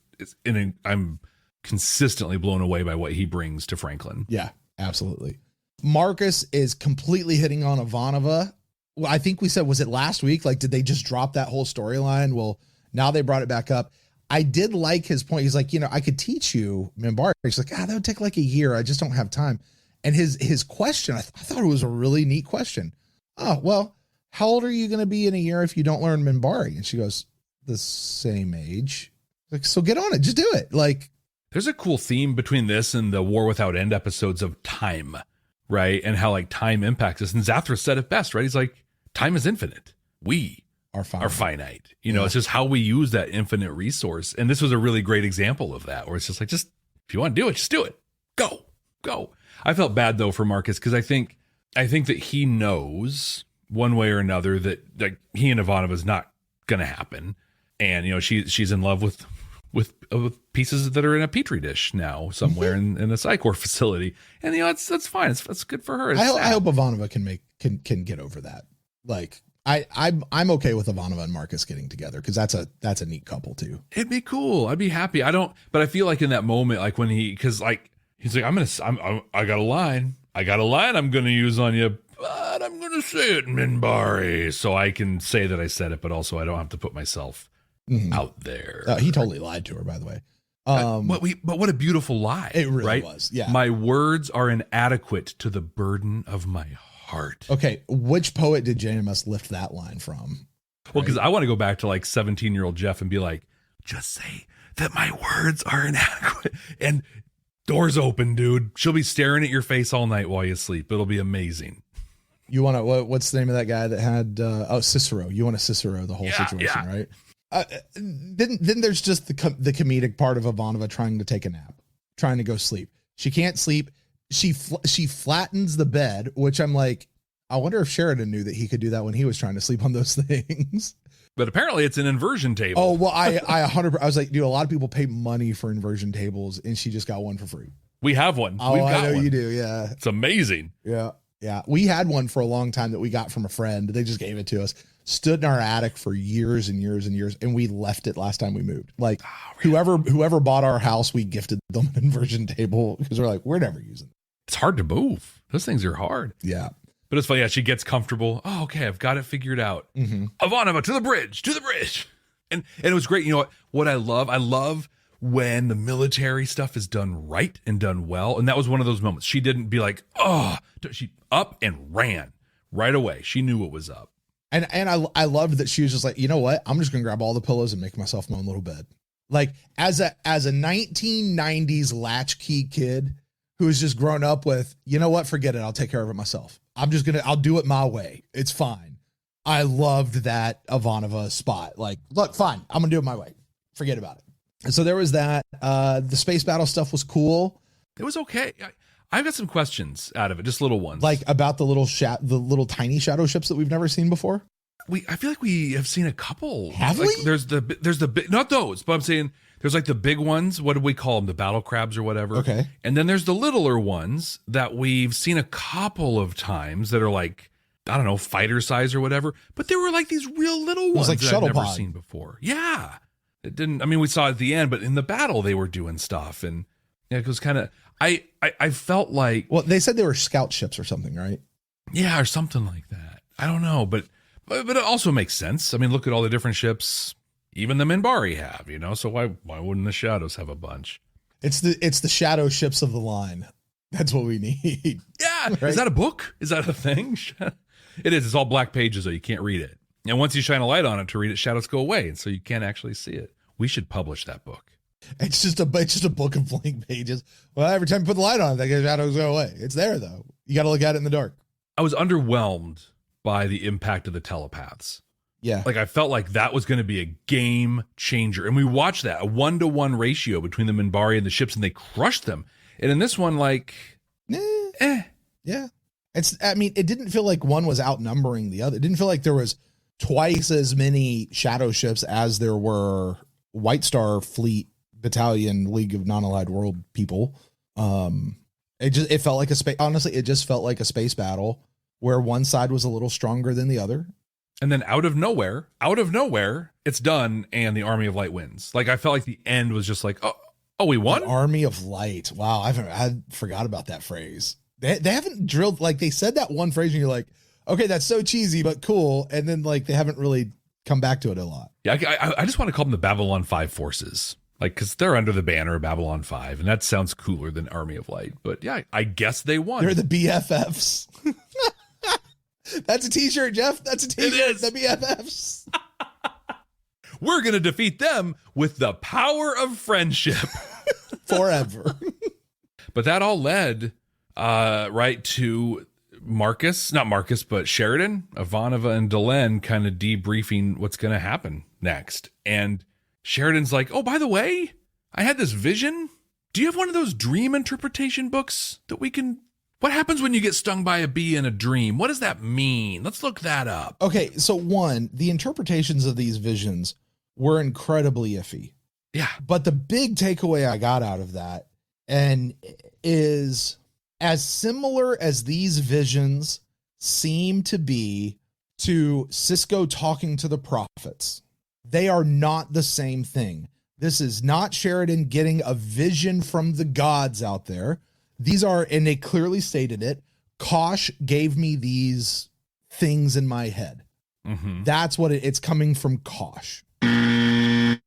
I'm consistently blown away by what he brings to Franklin.
Yeah, absolutely. Marcus is completely hitting on Ivanova. Well, I think we said, was it last week? Like, did they just drop that whole storyline? Well, now they brought it back up. I did like his point. He's like, I could teach you Minbari. He's like, that would take like a year. I just don't have time. And his question, I thought it was a really neat question. Oh, well, how old are you going to be in a year if you don't learn Minbari? And she goes, the same age. Like, so get on it. Just do it. Like,
there's a cool theme between this and the War Without End episodes of time, right? And how like time impacts us. And Zathras said it best, right? He's like, time is infinite. We are finite. It's just how we use that infinite resource. And this was a really great example of that, where it's just like, if you want to do it, just do it. Go. I felt bad though for Marcus, because I think that he knows one way or another that like he and Ivanova is not going to happen. And, she's in love with pieces that are in a petri dish now somewhere in a Psychor facility. And, that's fine. That's good for her.
I hope Ivanova can get over that. Like, I'm okay with Ivanova and Marcus getting together, because that's a neat couple too.
It'd be cool. I'd be happy. But I feel like in that moment, like when he's like, I got a line I'm going to use on you, but I'm going to say it in Minbari, so I can say that I said it, but also I don't have to put myself out there.
He totally lied to her, by the way.
But what a beautiful lie.
It really
right?
was. Yeah.
My words are inadequate to the burden of my heart.
Okay. Which poet did JMS lift that line from?
Well, because I want to go back to like 17-year-old Jeff and be like, just say that my words are inadequate. And doors open, dude. She'll be staring at your face all night while you sleep. It'll be amazing.
You want to, what's the name of that guy that had, Cicero. You want to Cicero the whole situation, right? Then there's just the comedic part of Ivanova trying to take a nap, trying to go sleep. She can't sleep. She flattens the bed, which I'm like, I wonder if Sheridan knew that he could do that when he was trying to sleep on those things.
But apparently it's an inversion table.
Oh, well, I was like, dude, a lot of people pay money for inversion tables, and she just got one for free.
We have one.
Oh,
We've got
I know
one.
you do. Yeah.
It's amazing.
Yeah. Yeah. We had one for a long time that we got from a friend. They just gave it to us. Stood in our attic for years and years and years, and we left it last time we moved. Like, whoever bought our house, we gifted them an inversion table, because we're like, we're never using it.
It's hard to move. Those things are hard.
Yeah.
But it's funny. Yeah, she gets comfortable. Oh, okay, I've got it figured out. Ivanova, to the bridge. And it was great. You know what I love when the military stuff is done right and done well. And that was one of those moments. She didn't be like, oh, she up and ran right away. She knew what was up.
And I loved that she was just like, you know what? I'm just going to grab all the pillows and make myself my own little bed. Like, as a 1990s latchkey kid who has just grown up with, you know what? Forget it. I'll take care of it myself. I'll do it my way. It's fine. I loved that Ivanova spot. Like, look, fine. I'm going to do it my way. Forget about it. And so there was that. The space battle stuff was cool.
It was okay. I've got some questions out of it, just little ones.
Like about the little tiny shadow ships that we've never seen before.
I feel like we have seen a couple.
Have
like,
we?
There's the big, not those, but I'm saying there's like the big ones. What do we call them? The battle crabs or whatever.
Okay.
And then there's the littler ones that we've seen a couple of times that are like, I don't know, fighter size or whatever. But there were like these real little ones
like
that
shuttle
I've never
pod.
seen before. Yeah. It didn't, I mean, we saw it at the end, but in the battle they were doing stuff. And yeah, it was kind of, I felt like.
Well, they said they were scout ships or something, right?
Yeah, or something like that. I don't know, but it also makes sense. I mean, look at all the different ships even the Minbari have, you know, so why wouldn't the Shadows have a bunch?
It's the shadow ships of the line. That's what we need.
Yeah.
Right?
Is that a book? Is that a thing? It is. It's all black pages, so you can't read it. And once you shine a light on it to read it, shadows go away, and so you can't actually see it. We should publish that book.
It's just a book of blank pages. Well, every time you put the light on it, the shadows go away. It's there though. You got to look at it in the dark.
I was underwhelmed by the impact of the telepaths.
Yeah.
Like I felt like that was going to be a game changer. And we watched that, a 1-to-1 ratio between the Minbari and the ships, and they crushed them. And in this one, like,
yeah. It didn't feel like one was outnumbering the other. It didn't feel like there was twice as many shadow ships as there were White Star Fleet Battalion League of Non-Allied World people. It felt like it just felt like a space battle where one side was a little stronger than the other.
And then out of nowhere, it's done, and the Army of Light wins. Like, I felt like the end was just like, oh, we won?
The Army of Light. Wow, I forgot about that phrase. They haven't drilled, like, they said that one phrase, and you're like, okay, that's so cheesy, but cool. And then, like, they haven't really come back to it a lot.
Yeah, I just want to call them the Babylon 5 forces. Like, because they're under the banner of Babylon 5, and that sounds cooler than Army of Light. But yeah, I guess they won.
They're the BFFs. That's a t-shirt, Jeff. That's a t-shirt. The BFFs.
We're going to defeat them with the power of friendship.
Forever.
But that all led right to Sheridan, Ivanova, and Delenn kind of debriefing what's going to happen next. And Sheridan's like, oh, by the way, I had this vision. Do you have one of those dream interpretation books that we can... What happens when you get stung by a bee in a dream? What does that mean? Let's look that up.
Okay, so one, the interpretations of these visions were incredibly iffy.
Yeah.
But the big takeaway I got out of that and is as similar as these visions seem to be to Cisco talking to the prophets, they are not the same thing. This is not Sheridan getting a vision from the gods out there. These are, and they clearly stated it, Kosh gave me these things in my head.
Mm-hmm.
It's coming from Kosh. And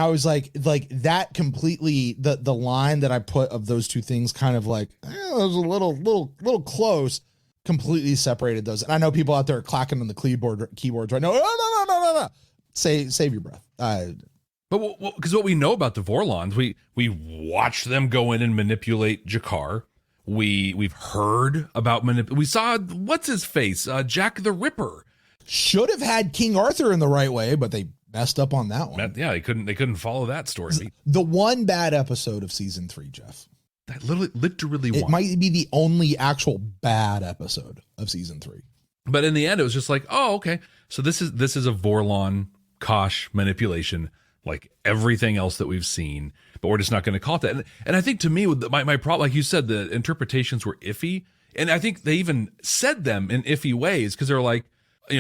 I was like that completely, the line that I put of those two things kind of like, it was a little close, completely separated those. And I know people out there are clacking on the keyboards right now. No. Save your breath.
But because what we know about the Vorlons, we watched them go in and manipulate Jakar. We've heard about we saw what's his face, Jack the Ripper.
Should have had King Arthur in the right way, but they messed up on that one.
Yeah, they couldn't follow that story.
The one bad episode of season 3, Jeff.
That literally
it might be the only actual bad episode of season 3.
But in the end, it was just like, oh, okay. So this is a Vorlon Kosh manipulation, like everything else that we've seen, but we're just not going to call it that. And I think to me, my problem, like you said, the interpretations were iffy. And I think they even said them in iffy ways because they're like, do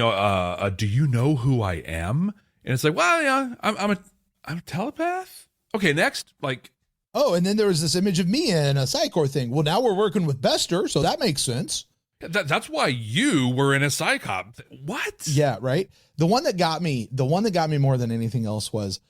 you know who I am? And it's like, well, yeah, I'm a telepath. Okay, next, like.
Oh, and then there was this image of me in a Psychor thing. Well, now we're working with Bester, so that makes sense.
That's why you were in a Psychop. What?
Yeah, right. The one that got me more than anything else was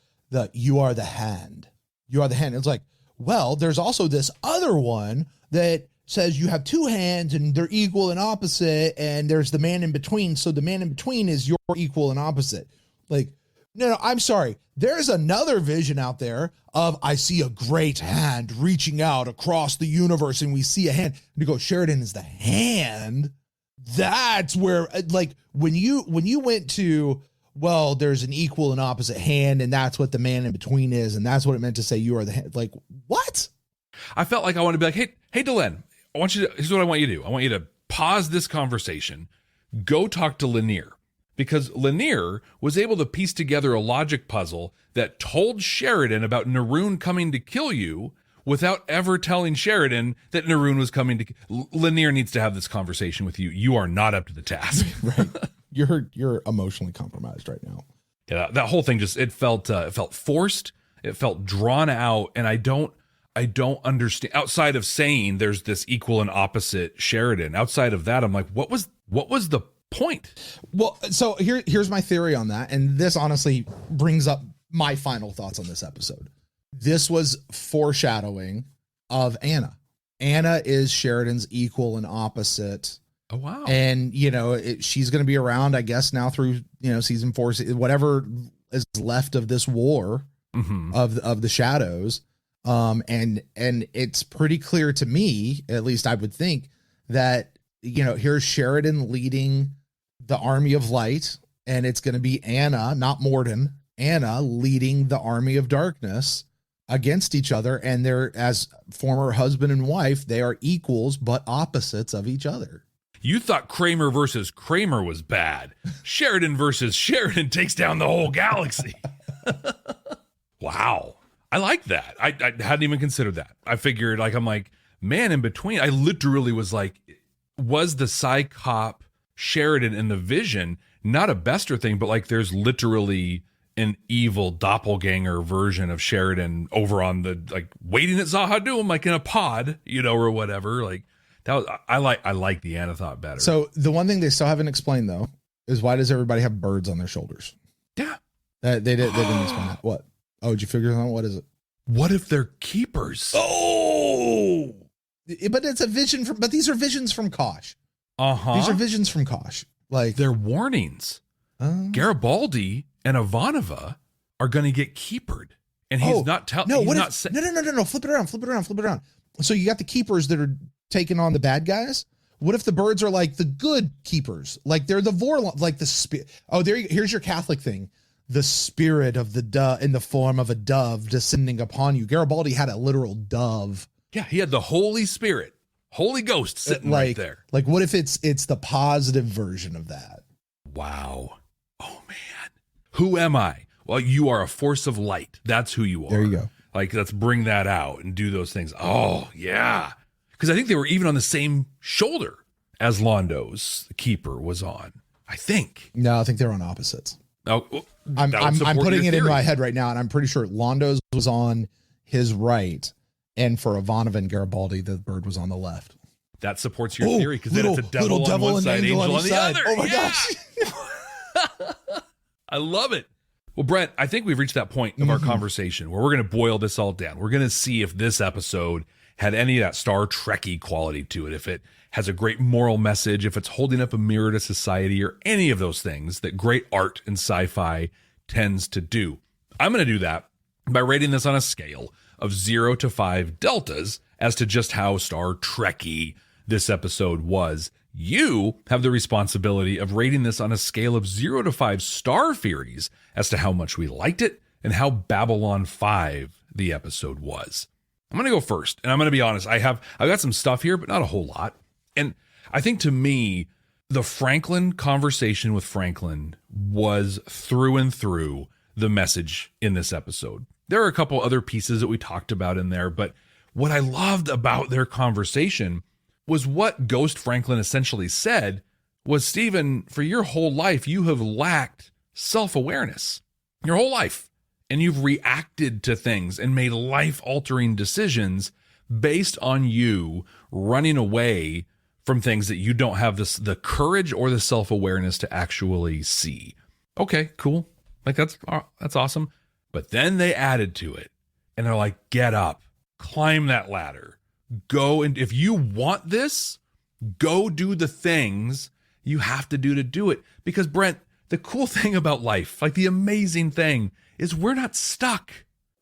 you are the hand. You are the hand. It's like, well, there's also this other one that says you have two hands and they're equal and opposite, and there's the man in between. So the man in between is your equal and opposite. Like, no, I'm sorry. There's another vision out there of I see a great hand reaching out across the universe, and we see a hand. And you go, Sheridan is the hand. That's where, like, when you went to, well, there's an equal and opposite hand, and that's what the man in between is, and that's what it meant to say you are the hand. Like, what?
I felt like I wanted to be like, hey, Delenn, here's what I want you to do. I want you to pause this conversation, go talk to Lanier, because Lanier was able to piece together a logic puzzle that told Sheridan about Naroon coming to kill you without ever telling Sheridan that Naroon was coming to. Lanier needs to have this conversation with you. You are not up to the task.
Right. You're emotionally compromised right now.
Yeah, that whole thing it felt forced. It felt drawn out, and I don't understand. Outside of saying there's this equal and opposite Sheridan, outside of that, I'm like, what was the point?
Well, so here's my theory on that, and this honestly brings up my final thoughts on this episode. This was foreshadowing of Anna. Anna is Sheridan's equal and opposite.
Oh, wow.
And, she's going to be around, I guess, now through, season 4, whatever is left of this war of the shadows. And it's pretty clear to me, at least I would think, that, here's Sheridan leading the Army of Light, and it's going to be Anna, not Morden, Anna leading the Army of Darkness against each other. And they're, as former husband and wife, they are equals, but opposites of each other.
You thought Kramer versus Kramer was bad. Sheridan versus Sheridan takes down the whole galaxy. Wow. I like that. I hadn't even considered that. I figured, I'm like, man in between. I literally was like, was the Psychop Sheridan in the Vision, not a Bester thing, but like there's literally an evil doppelganger version of Sheridan over on the, like, waiting at Zahadum, like in a pod, you know, or whatever. Like that was, I like the Anathoth better.
So the one thing they still haven't explained though is why does everybody have birds on their shoulders?
Yeah.
They didn't explain that. What? Oh, did you figure it out? What is it?
What if they're keepers?
Oh, but it's a vision from, but these are visions from Kosh. These are visions from Kosh. Like
they're warnings. Garibaldi and Ivanova are going to get keepered, and he's not telling. No,
no. Flip it around. So you got the keepers that are taking on the bad guys. What if the birds are like the good keepers? Like they're the Vorlon, like the spirit. Oh, here's your Catholic thing. The spirit of the dove in the form of a dove descending upon you. Garibaldi had a literal dove.
Yeah, he had the Holy Spirit, Holy Ghost sitting right there.
Like, what if it's the positive version of that?
Wow. Oh man. Who am I? Well, you are a force of light. That's who you are.
There you go.
Like, let's bring that out and do those things. Oh, yeah. Because I think they were even on the same shoulder as Londo's the keeper was on. I think.
No, I think they're on opposites.
Oh,
I'm putting it in my head right now, and I'm pretty sure Londo's was on his right, and for Ivanova and Garibaldi, the bird was on the left.
That supports your theory, because then it's a devil on one side, angel on the other.
Oh my gosh.
I love it. Well, Brent, I think we've reached that point of our conversation where we're going to boil this all down. We're going to see if this episode had any of that Star Trekky quality to it, if it has a great moral message, if it's holding up a mirror to society, or any of those things that great art and sci-fi tends to do. I'm going to do that by rating this on a scale of 0 to 5 deltas as to just how Star Trekky this episode was. You have the responsibility of rating this on a scale of 0 to 5 Starfuries as to how much we liked it and how Babylon 5 the episode was. I'm going to go first, and I'm going to be honest. I've got some stuff here, but not a whole lot. And I think to me, the Franklin conversation with Franklin was through and through the message in this episode. There are a couple other pieces that we talked about in there, but what I loved about their conversation was what Ghost Franklin essentially said was, Stephen, for your whole life, you have lacked self-awareness. Your whole life. And you've reacted to things and made life-altering decisions based on you running away from things that you don't have the courage or the self-awareness to actually see. Okay, cool. Like, that's awesome. But then they added to it, and they're like, get up, climb that ladder, go, and if you want this, go do the things you have to do it. Because, Brent, the cool thing about life, like the amazing thing, is we're not stuck.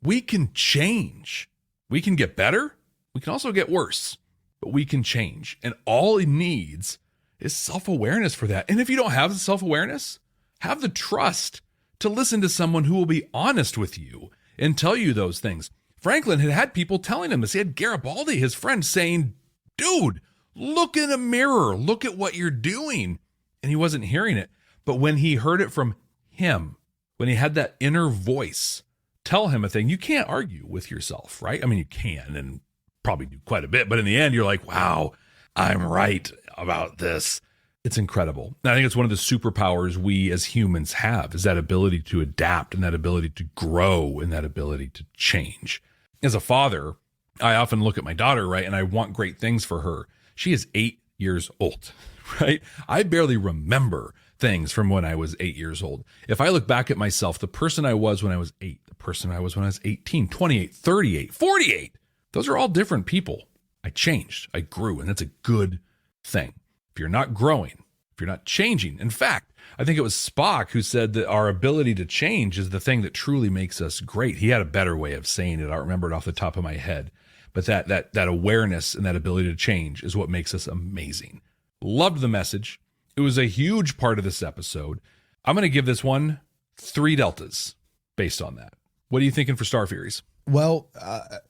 We can change. We can get better. We can also get worse, but we can change. And all it needs is self-awareness for that. And if you don't have the self-awareness, have the trust to listen to someone who will be honest with you and tell you those things. Franklin had people telling him this. He had Garibaldi, his friend, saying, dude, look in a mirror. Look at what you're doing. And he wasn't hearing it. But when he heard it from him, when he had that inner voice tell him a thing, you can't argue with yourself, right? I mean, you can and probably do quite a bit, but in the end, you're like, wow, I'm right about this. It's incredible. And I think it's one of the superpowers we as humans have, is that ability to adapt and that ability to grow and that ability to change. As a father, I often look at my daughter, right, and I want great things for her. She is 8 years old, right? I barely remember things from when I was 8 years old. If I look back at myself, the person I was when I was 8, the person I was when I was 18, 28, 38, 48, those are all different people. I changed, I grew, and that's a good thing. If you're not growing, if you're not changing, in fact, I think it was Spock who said that our ability to change is the thing that truly makes us great. He had a better way of saying it. I don't remember it off the top of my head, but that awareness and that ability to change is what makes us amazing. Loved the message. It was a huge part of this episode. I'm going to give this one 3 deltas based on that. What are you thinking for Starfuries?
Well,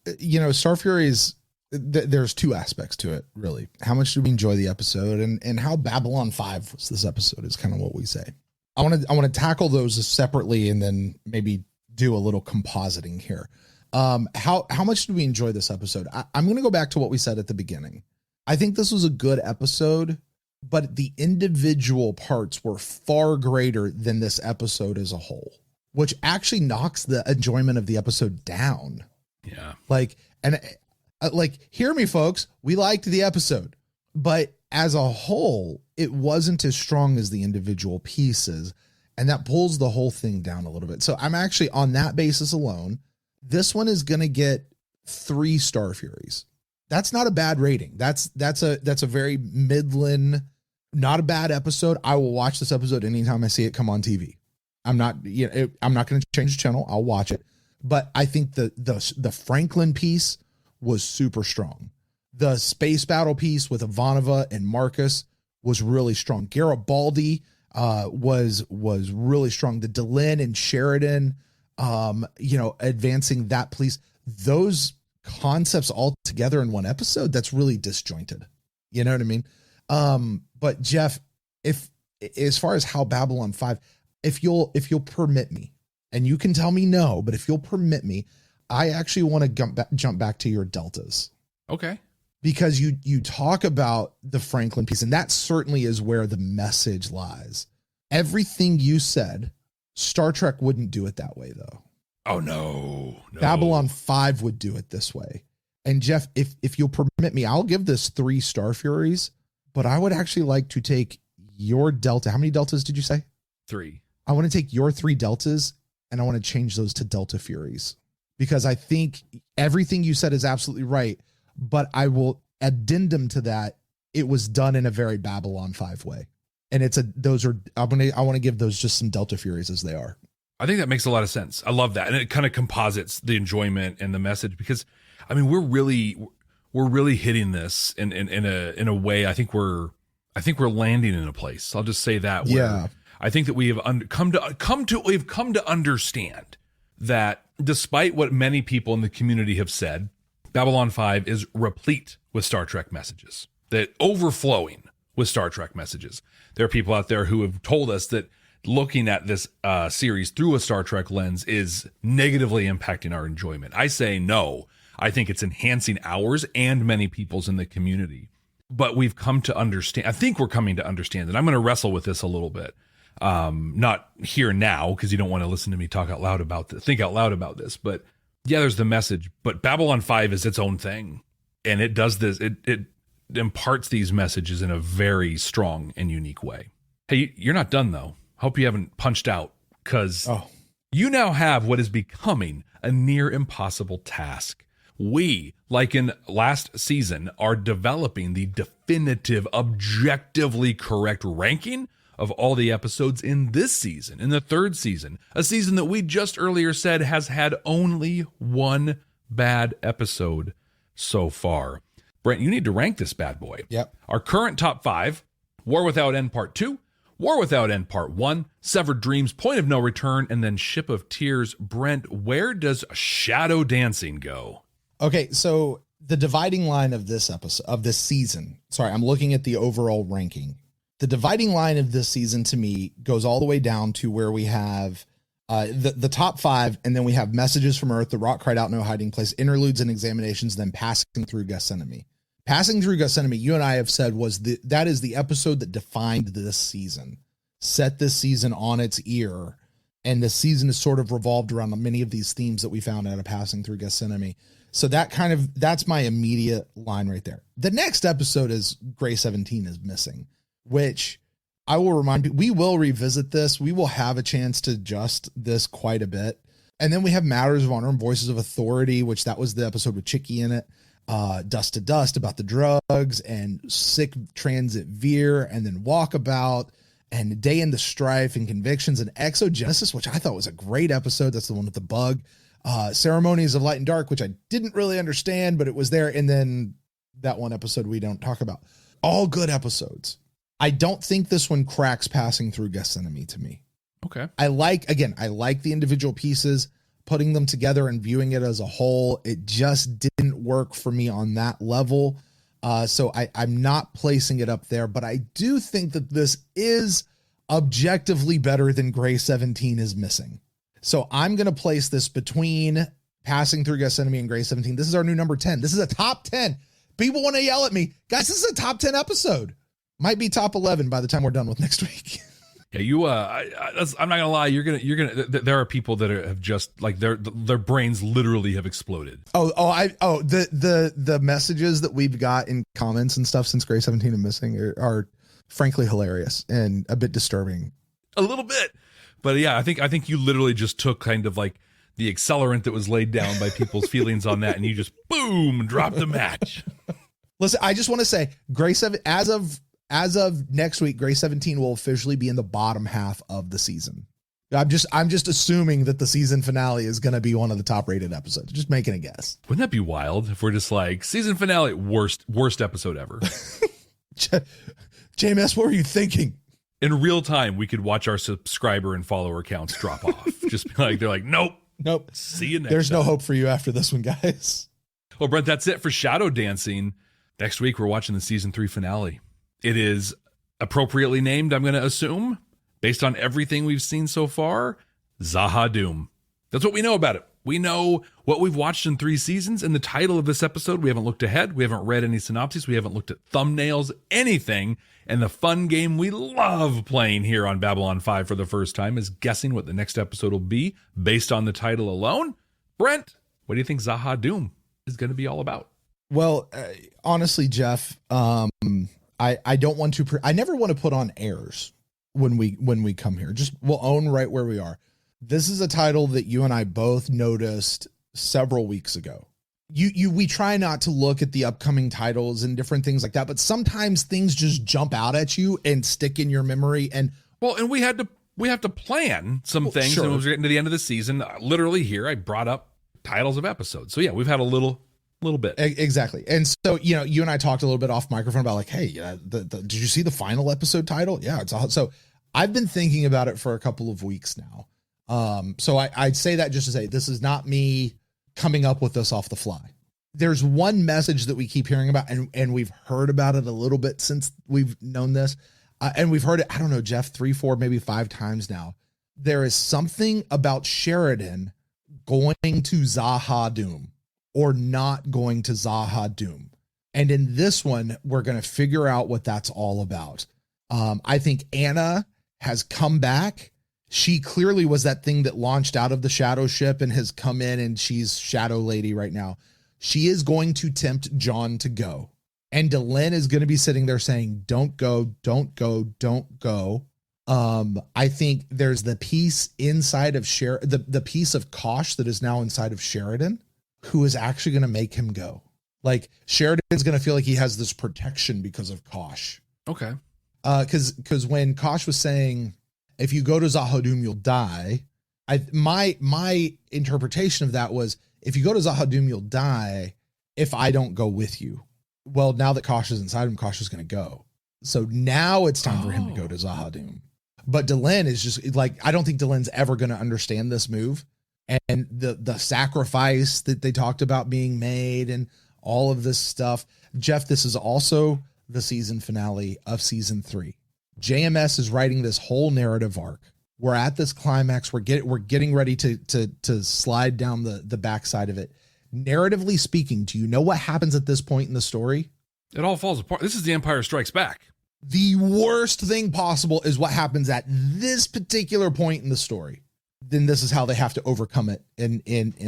Starfuries, there's 2 aspects to it, really. How much did we enjoy the episode, and how Babylon 5 was this episode is kind of what we say. I want to tackle those separately and then maybe do a little compositing here. How much did we enjoy this episode? I'm going to go back to what we said at the beginning. I think this was a good episode but the individual parts were far greater than this episode as a whole, which actually knocks the enjoyment of the episode down.
Yeah.
Like, hear me, folks. We liked the episode, but as a whole, it wasn't as strong as the individual pieces. And that pulls the whole thing down a little bit. So I'm actually, on that basis alone, this one is going to get 3 Starfuries. That's not a bad rating. That's a very midland, not a bad episode. I will watch this episode anytime I see it come on TV. I'm not going to change the channel. I'll watch it. But I think the Franklin piece was super strong. The space battle piece with Ivanova and Marcus was really strong. Garibaldi was really strong. The Delenn and Sheridan, advancing that police, those concepts all together in one episode, that's really disjointed. You know what I mean? But Jeff, if as far as how Babylon 5, if you'll permit me, and you can tell me no, but if you'll permit me, I actually want to jump back to your deltas.
Okay.
Because you talk about the Franklin piece, and that certainly is where the message lies. Everything you said, Star Trek wouldn't do it that way, though.
Oh, no.
Babylon 5 would do it this way. And Jeff, if you'll permit me, I'll give this 3 Starfuries, but I would actually like to take your delta. How many deltas did you say?
3.
I want to take your 3 deltas, and I want to change those to Delta Furies, because I think everything you said is absolutely right. But I will addendum to that. It was done in a very Babylon 5 way. And I want to give those just some Delta Furies as they are.
I think that makes a lot of sense. I love that. And it kind of composites the enjoyment and the message, because I mean, we're really hitting this in a way. I think we're landing in a place. I'll just say that.
Yeah.
I think that we have come to understand that despite what many people in the community have said, Babylon 5 is replete with Star Trek messages, that overflowing with Star Trek messages. There are people out there who have told us that looking at this series through a Star Trek lens is negatively impacting our enjoyment. I say no. I think it's enhancing ours and many people's in the community. But we've come to understand, I think we're coming to understand that. I'm going to wrestle with this a little bit. Not here now, because you don't want to listen to me think out loud about this, but yeah, there's the message, but Babylon 5 is its own thing. And it does this, it imparts these messages in a very strong and unique way. Hey, you're not done though. Hope you haven't punched out, because you now have what is becoming a near impossible task. We, like in last season, are developing the definitive, objectively correct ranking of all the episodes in this season, in the 3rd season, a season that we just earlier said has had only 1 bad episode so far. Brent, you need to rank this bad boy.
Yep.
Our current top 5: War Without End Part 2, War Without End Part 1, Severed Dreams, Point of No Return, and then Ship of Tears. Brent, where does Shadow Dancing go?
Okay, so the dividing line of this episode, of this season, sorry, I'm looking at the overall ranking. The dividing line of this season to me goes all the way down to where we have the top 5, and then we have Messages from Earth, The Rock Cried Out, No Hiding Place, Interludes and Examinations, then Passing Through Gethsemane. Passing Through Gethsemane, you and I have said that is the episode that defined this season, set this season on its ear, and the season is sort of revolved around many of these themes that we found out of Passing Through Gethsemane. So that's my immediate line right there. The next episode is Gray 17 is Missing, which I will remind you, we will revisit this. We will have a chance to adjust this quite a bit. And then we have Matters of Honor and Voices of Authority, which that was the episode with Chicky in it. Dust to Dust about the drugs, and Sick Transit Veer, and then Walkabout, and Day in the Strife and Convictions, and Exogenesis, which I thought was a great episode. That's the one with the bug. Ceremonies of Light and Dark, which I didn't really understand, but it was there. And then that one episode we don't talk about. All good episodes. I don't think this one cracks Passing Through Gethsemane to me.
Okay.
I like the individual pieces, putting them together and viewing it as a whole. It just didn't work for me on that level. So I'm not placing it up there, but I do think that this is objectively better than Gray 17 is Missing. So I'm going to place this between Passing Through Gethsemane and Gray 17. This is our new number 10. This is a top 10. People want to yell at me. Guys, this is a top 10 episode. Might be top 11 by the time we're done with next week.
Yeah, I'm not gonna lie. There are people that have just like their brains literally have exploded.
The messages that we've got in comments and stuff since Grey 17 and Missing are frankly hilarious and a bit disturbing.
A little bit, but yeah, I think you literally just took kind of like the accelerant that was laid down by people's feelings on that, and you just boom dropped the match.
Listen, I just want to say, Grey 7 as of next week, Grey 17 will officially be in the bottom half of the season. I'm just assuming that the season finale is going to be one of the top rated episodes. Just making a guess.
Wouldn't that be wild if we're just like season finale, worst episode ever?
JMS, what were you thinking?
In real time, we could watch our subscriber and follower counts drop off. Just be like, they're like, nope. See you next
There's
time.
no hope for you after this one, guys.
Well, Brent, that's it for Shadow Dancing. Next week, we're watching the season 3 finale. It is appropriately named, I'm going to assume, based on everything we've seen so far, Zahadum. That's what we know about it. We know what we've watched in 3 seasons, and the title of this episode, we haven't looked ahead, we haven't read any synopses, we haven't looked at thumbnails, anything, and the fun game we love playing here on Babylon 5 for the first time is guessing what the next episode will be based on the title alone. Brent, what do you think Zahadum is going to be all about?
Well, honestly, Jeff, I don't want to. I never want to put on airs when we come here. Just we'll own right where we are. This is a title that you and I both noticed several weeks ago. We try not to look at the upcoming titles and different things like that, but sometimes things just jump out at you and stick in your memory. And
we have to plan some things.
Sure.
And it was getting to the end of the season. Literally here, I brought up titles of episodes. So yeah, we've had a little bit.
Exactly. And so, you and I talked a little bit off microphone about like, hey, did you see the final episode title? Yeah, it's all. So I've been thinking about it for a couple of weeks now. So I'd say that just to say, this is not me coming up with this off the fly. There's one message that we keep hearing about, and we've heard about it a little bit since we've known this. And we've heard it, I don't know, Jeff, 3, 4, maybe 5 times now. There is something about Sheridan going to Zahadum or not going to Zahadum. And in this one, we're going to figure out what that's all about. I think Anna has come back. She clearly was that thing that launched out of the shadow ship and has come in, and she's Shadow Lady right now. She is going to tempt John to go. And Delenn is going to be sitting there saying, don't go, don't go, don't go. I think there's the piece inside of the piece of Kosh that is now inside of Sheridan, who is actually going to make him go. Like Sheridan's going to feel like he has this protection because of Kosh.
Okay.
Because when Kosh was saying, if you go to Zahadum, you'll die. My interpretation of that was, if you go to Zahadum, you'll die if I don't go with you. Well, now that Kosh is inside him, Kosh is going to go. So now it's time for him to go to Zahadum. But Delenn is just like, I don't think Delenn's ever going to understand this move. And the sacrifice that they talked about being made and all of this stuff. Jeff, this is also the season finale of season 3. JMS is writing this whole narrative arc. We're at this climax. We're getting ready to slide down the backside of it. Narratively speaking, do you know what happens at this point in the story?
It all falls apart. This is The Empire Strikes Back.
The worst thing possible is what happens at this particular point in the story. Then this is how they have to overcome it in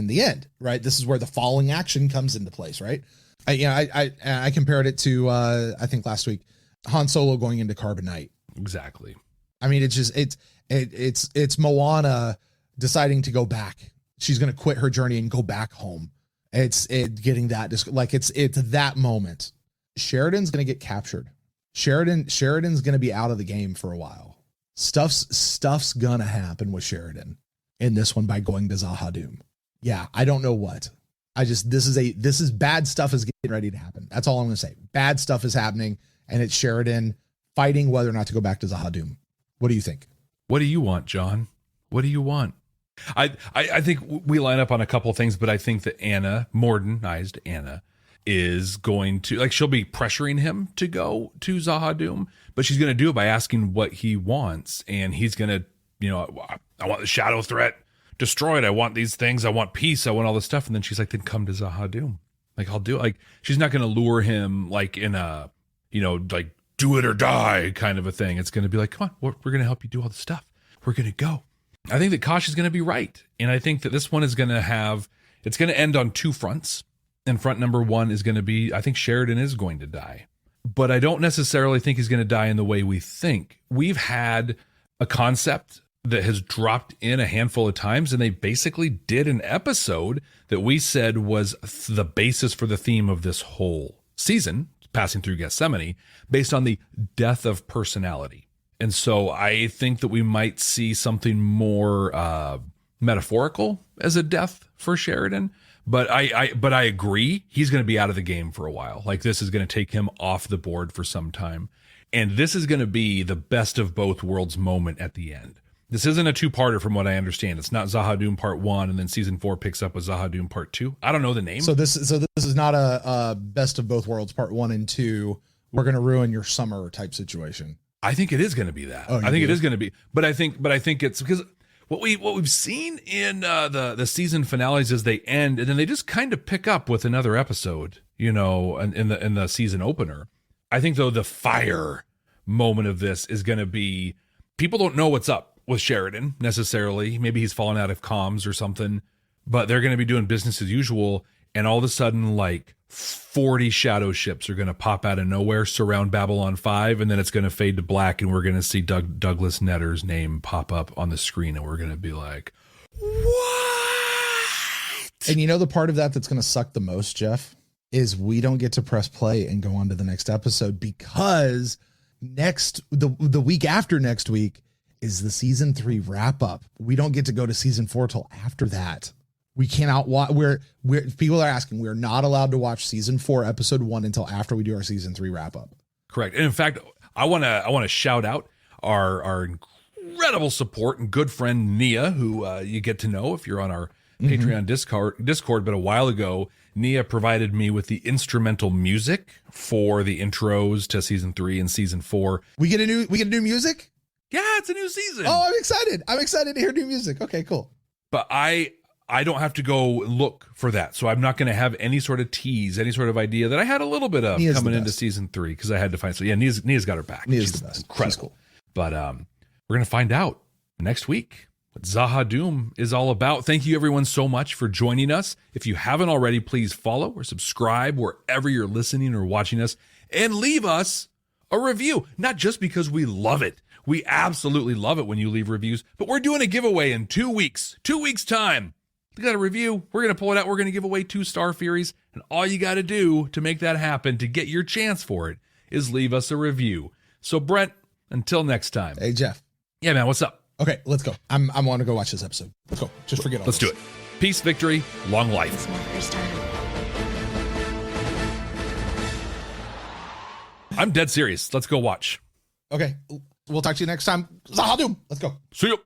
the end, right? This is where the falling action comes into place, right? I compared it to I think last week, Han Solo going into Carbonite.
Exactly.
I mean, it's Moana deciding to go back. She's going to quit her journey and go back home. It's getting that it's that moment. Sheridan's going to get captured. Sheridan's going to be out of the game for a while. Stuff's going to happen with Sheridan in this one by going to Zahadum. Yeah, I don't know what. This is bad stuff is getting ready to happen. That's all I'm going to say. Bad stuff is happening, and it's Sheridan fighting whether or not to go back to Zahadum. What do you think?
What do you want, John? What do you want? I think we line up on a couple of things, but I think that Anna, modernized Anna, is going to, like, she'll be pressuring him to go to Zahadum, but she's going to do it by asking what he wants. And he's going to, I want the shadow threat destroyed. I want these things. I want peace. I want all this stuff. And then she's like, then come to Zahadum. Like, I'll do it. Like, she's not going to lure him like in a, like, do it or die kind of a thing. It's going to be like, come on, we're going to help you do all the stuff. We're going to go. I think that Kosh is going to be right. And I think that this one is going to it's going to end on two fronts. And front number one is going to be, I think Sheridan is going to die. But I don't necessarily think he's going to die in the way we think. We've had a concept that has dropped in a handful of times, and they basically did an episode that we said was the basis for the theme of this whole season, Passing Through Gethsemane, based on the death of personality. And so I think that we might see something more metaphorical as a death for Sheridan. But I agree, he's going to be out of the game for a while. Like, this is going to take him off the board for some time. And this is going to be the best of both worlds moment at the end. This isn't a two-parter from what I understand. It's not Zahadum Part 1 and then Season 4 picks up with Zahadum Part 2. I don't know the name.
So this is not a best of both worlds Part 1 and 2. We're going to ruin your summer type situation.
I think it is going to be that. I think it is going to be. But I think it's because what we've seen in the season finales is they end and then they just kind of pick up with another episode, in the season opener. I think though the fire moment of this is going to be, people don't know what's up with Sheridan necessarily. Maybe he's fallen out of comms or something, but they're going to be doing business as usual. And all of a sudden, like 40 shadow ships are going to pop out of nowhere, surround Babylon 5, and then it's going to fade to black, and we're going to see Douglas Netter's name pop up on the screen, and we're going to be like, what?
And the part of that's going to suck the most, Jeff, is we don't get to press play and go on to the next episode because the week after next week is the season 3 wrap up. We don't get to go to season 4 till after that. We cannot watch. People are asking. We're not allowed to watch season 4, episode 1 until after we do our season 3 wrap up.
Correct. And in fact, I want to shout out our incredible support and good friend Nia, who you get to know if you're on our Patreon Discord. But a while ago, Nia provided me with the instrumental music for the intros to season 3 and season 4.
We get a new music.
Yeah, it's a new season.
Oh, I'm excited. I'm excited to hear new music. Okay, cool.
But I don't have to go look for that. So I'm not going to have any sort of tease, any sort of idea that I had a little bit of Nia's coming into season 3 because I had to find. So yeah, Nia's got her back.
Nia's the best.
Incredible. Cool. But we're going to find out next week what Zahadum is all about. Thank you everyone so much for joining us. If you haven't already, please follow or subscribe wherever you're listening or watching us and leave us a review. Not just because we love it. We absolutely love it when you leave reviews, but we're doing a giveaway in 2 weeks. 2 weeks time. We got a review. We're going to pull it out. We're going to give away 2 Starfuries. And all you got to do to make that happen, to get your chance for it, is leave us a review. So Brent, until next time.
Hey, Jeff.
Yeah, man, what's up?
Okay, let's go. I want to go watch this episode. Let's go. Just forget all
Let's do it. Peace, victory, long life.
It's my first time.
I'm dead serious. Let's go watch.
Okay, we'll talk to you next time. Zahadum. Let's go.
See you.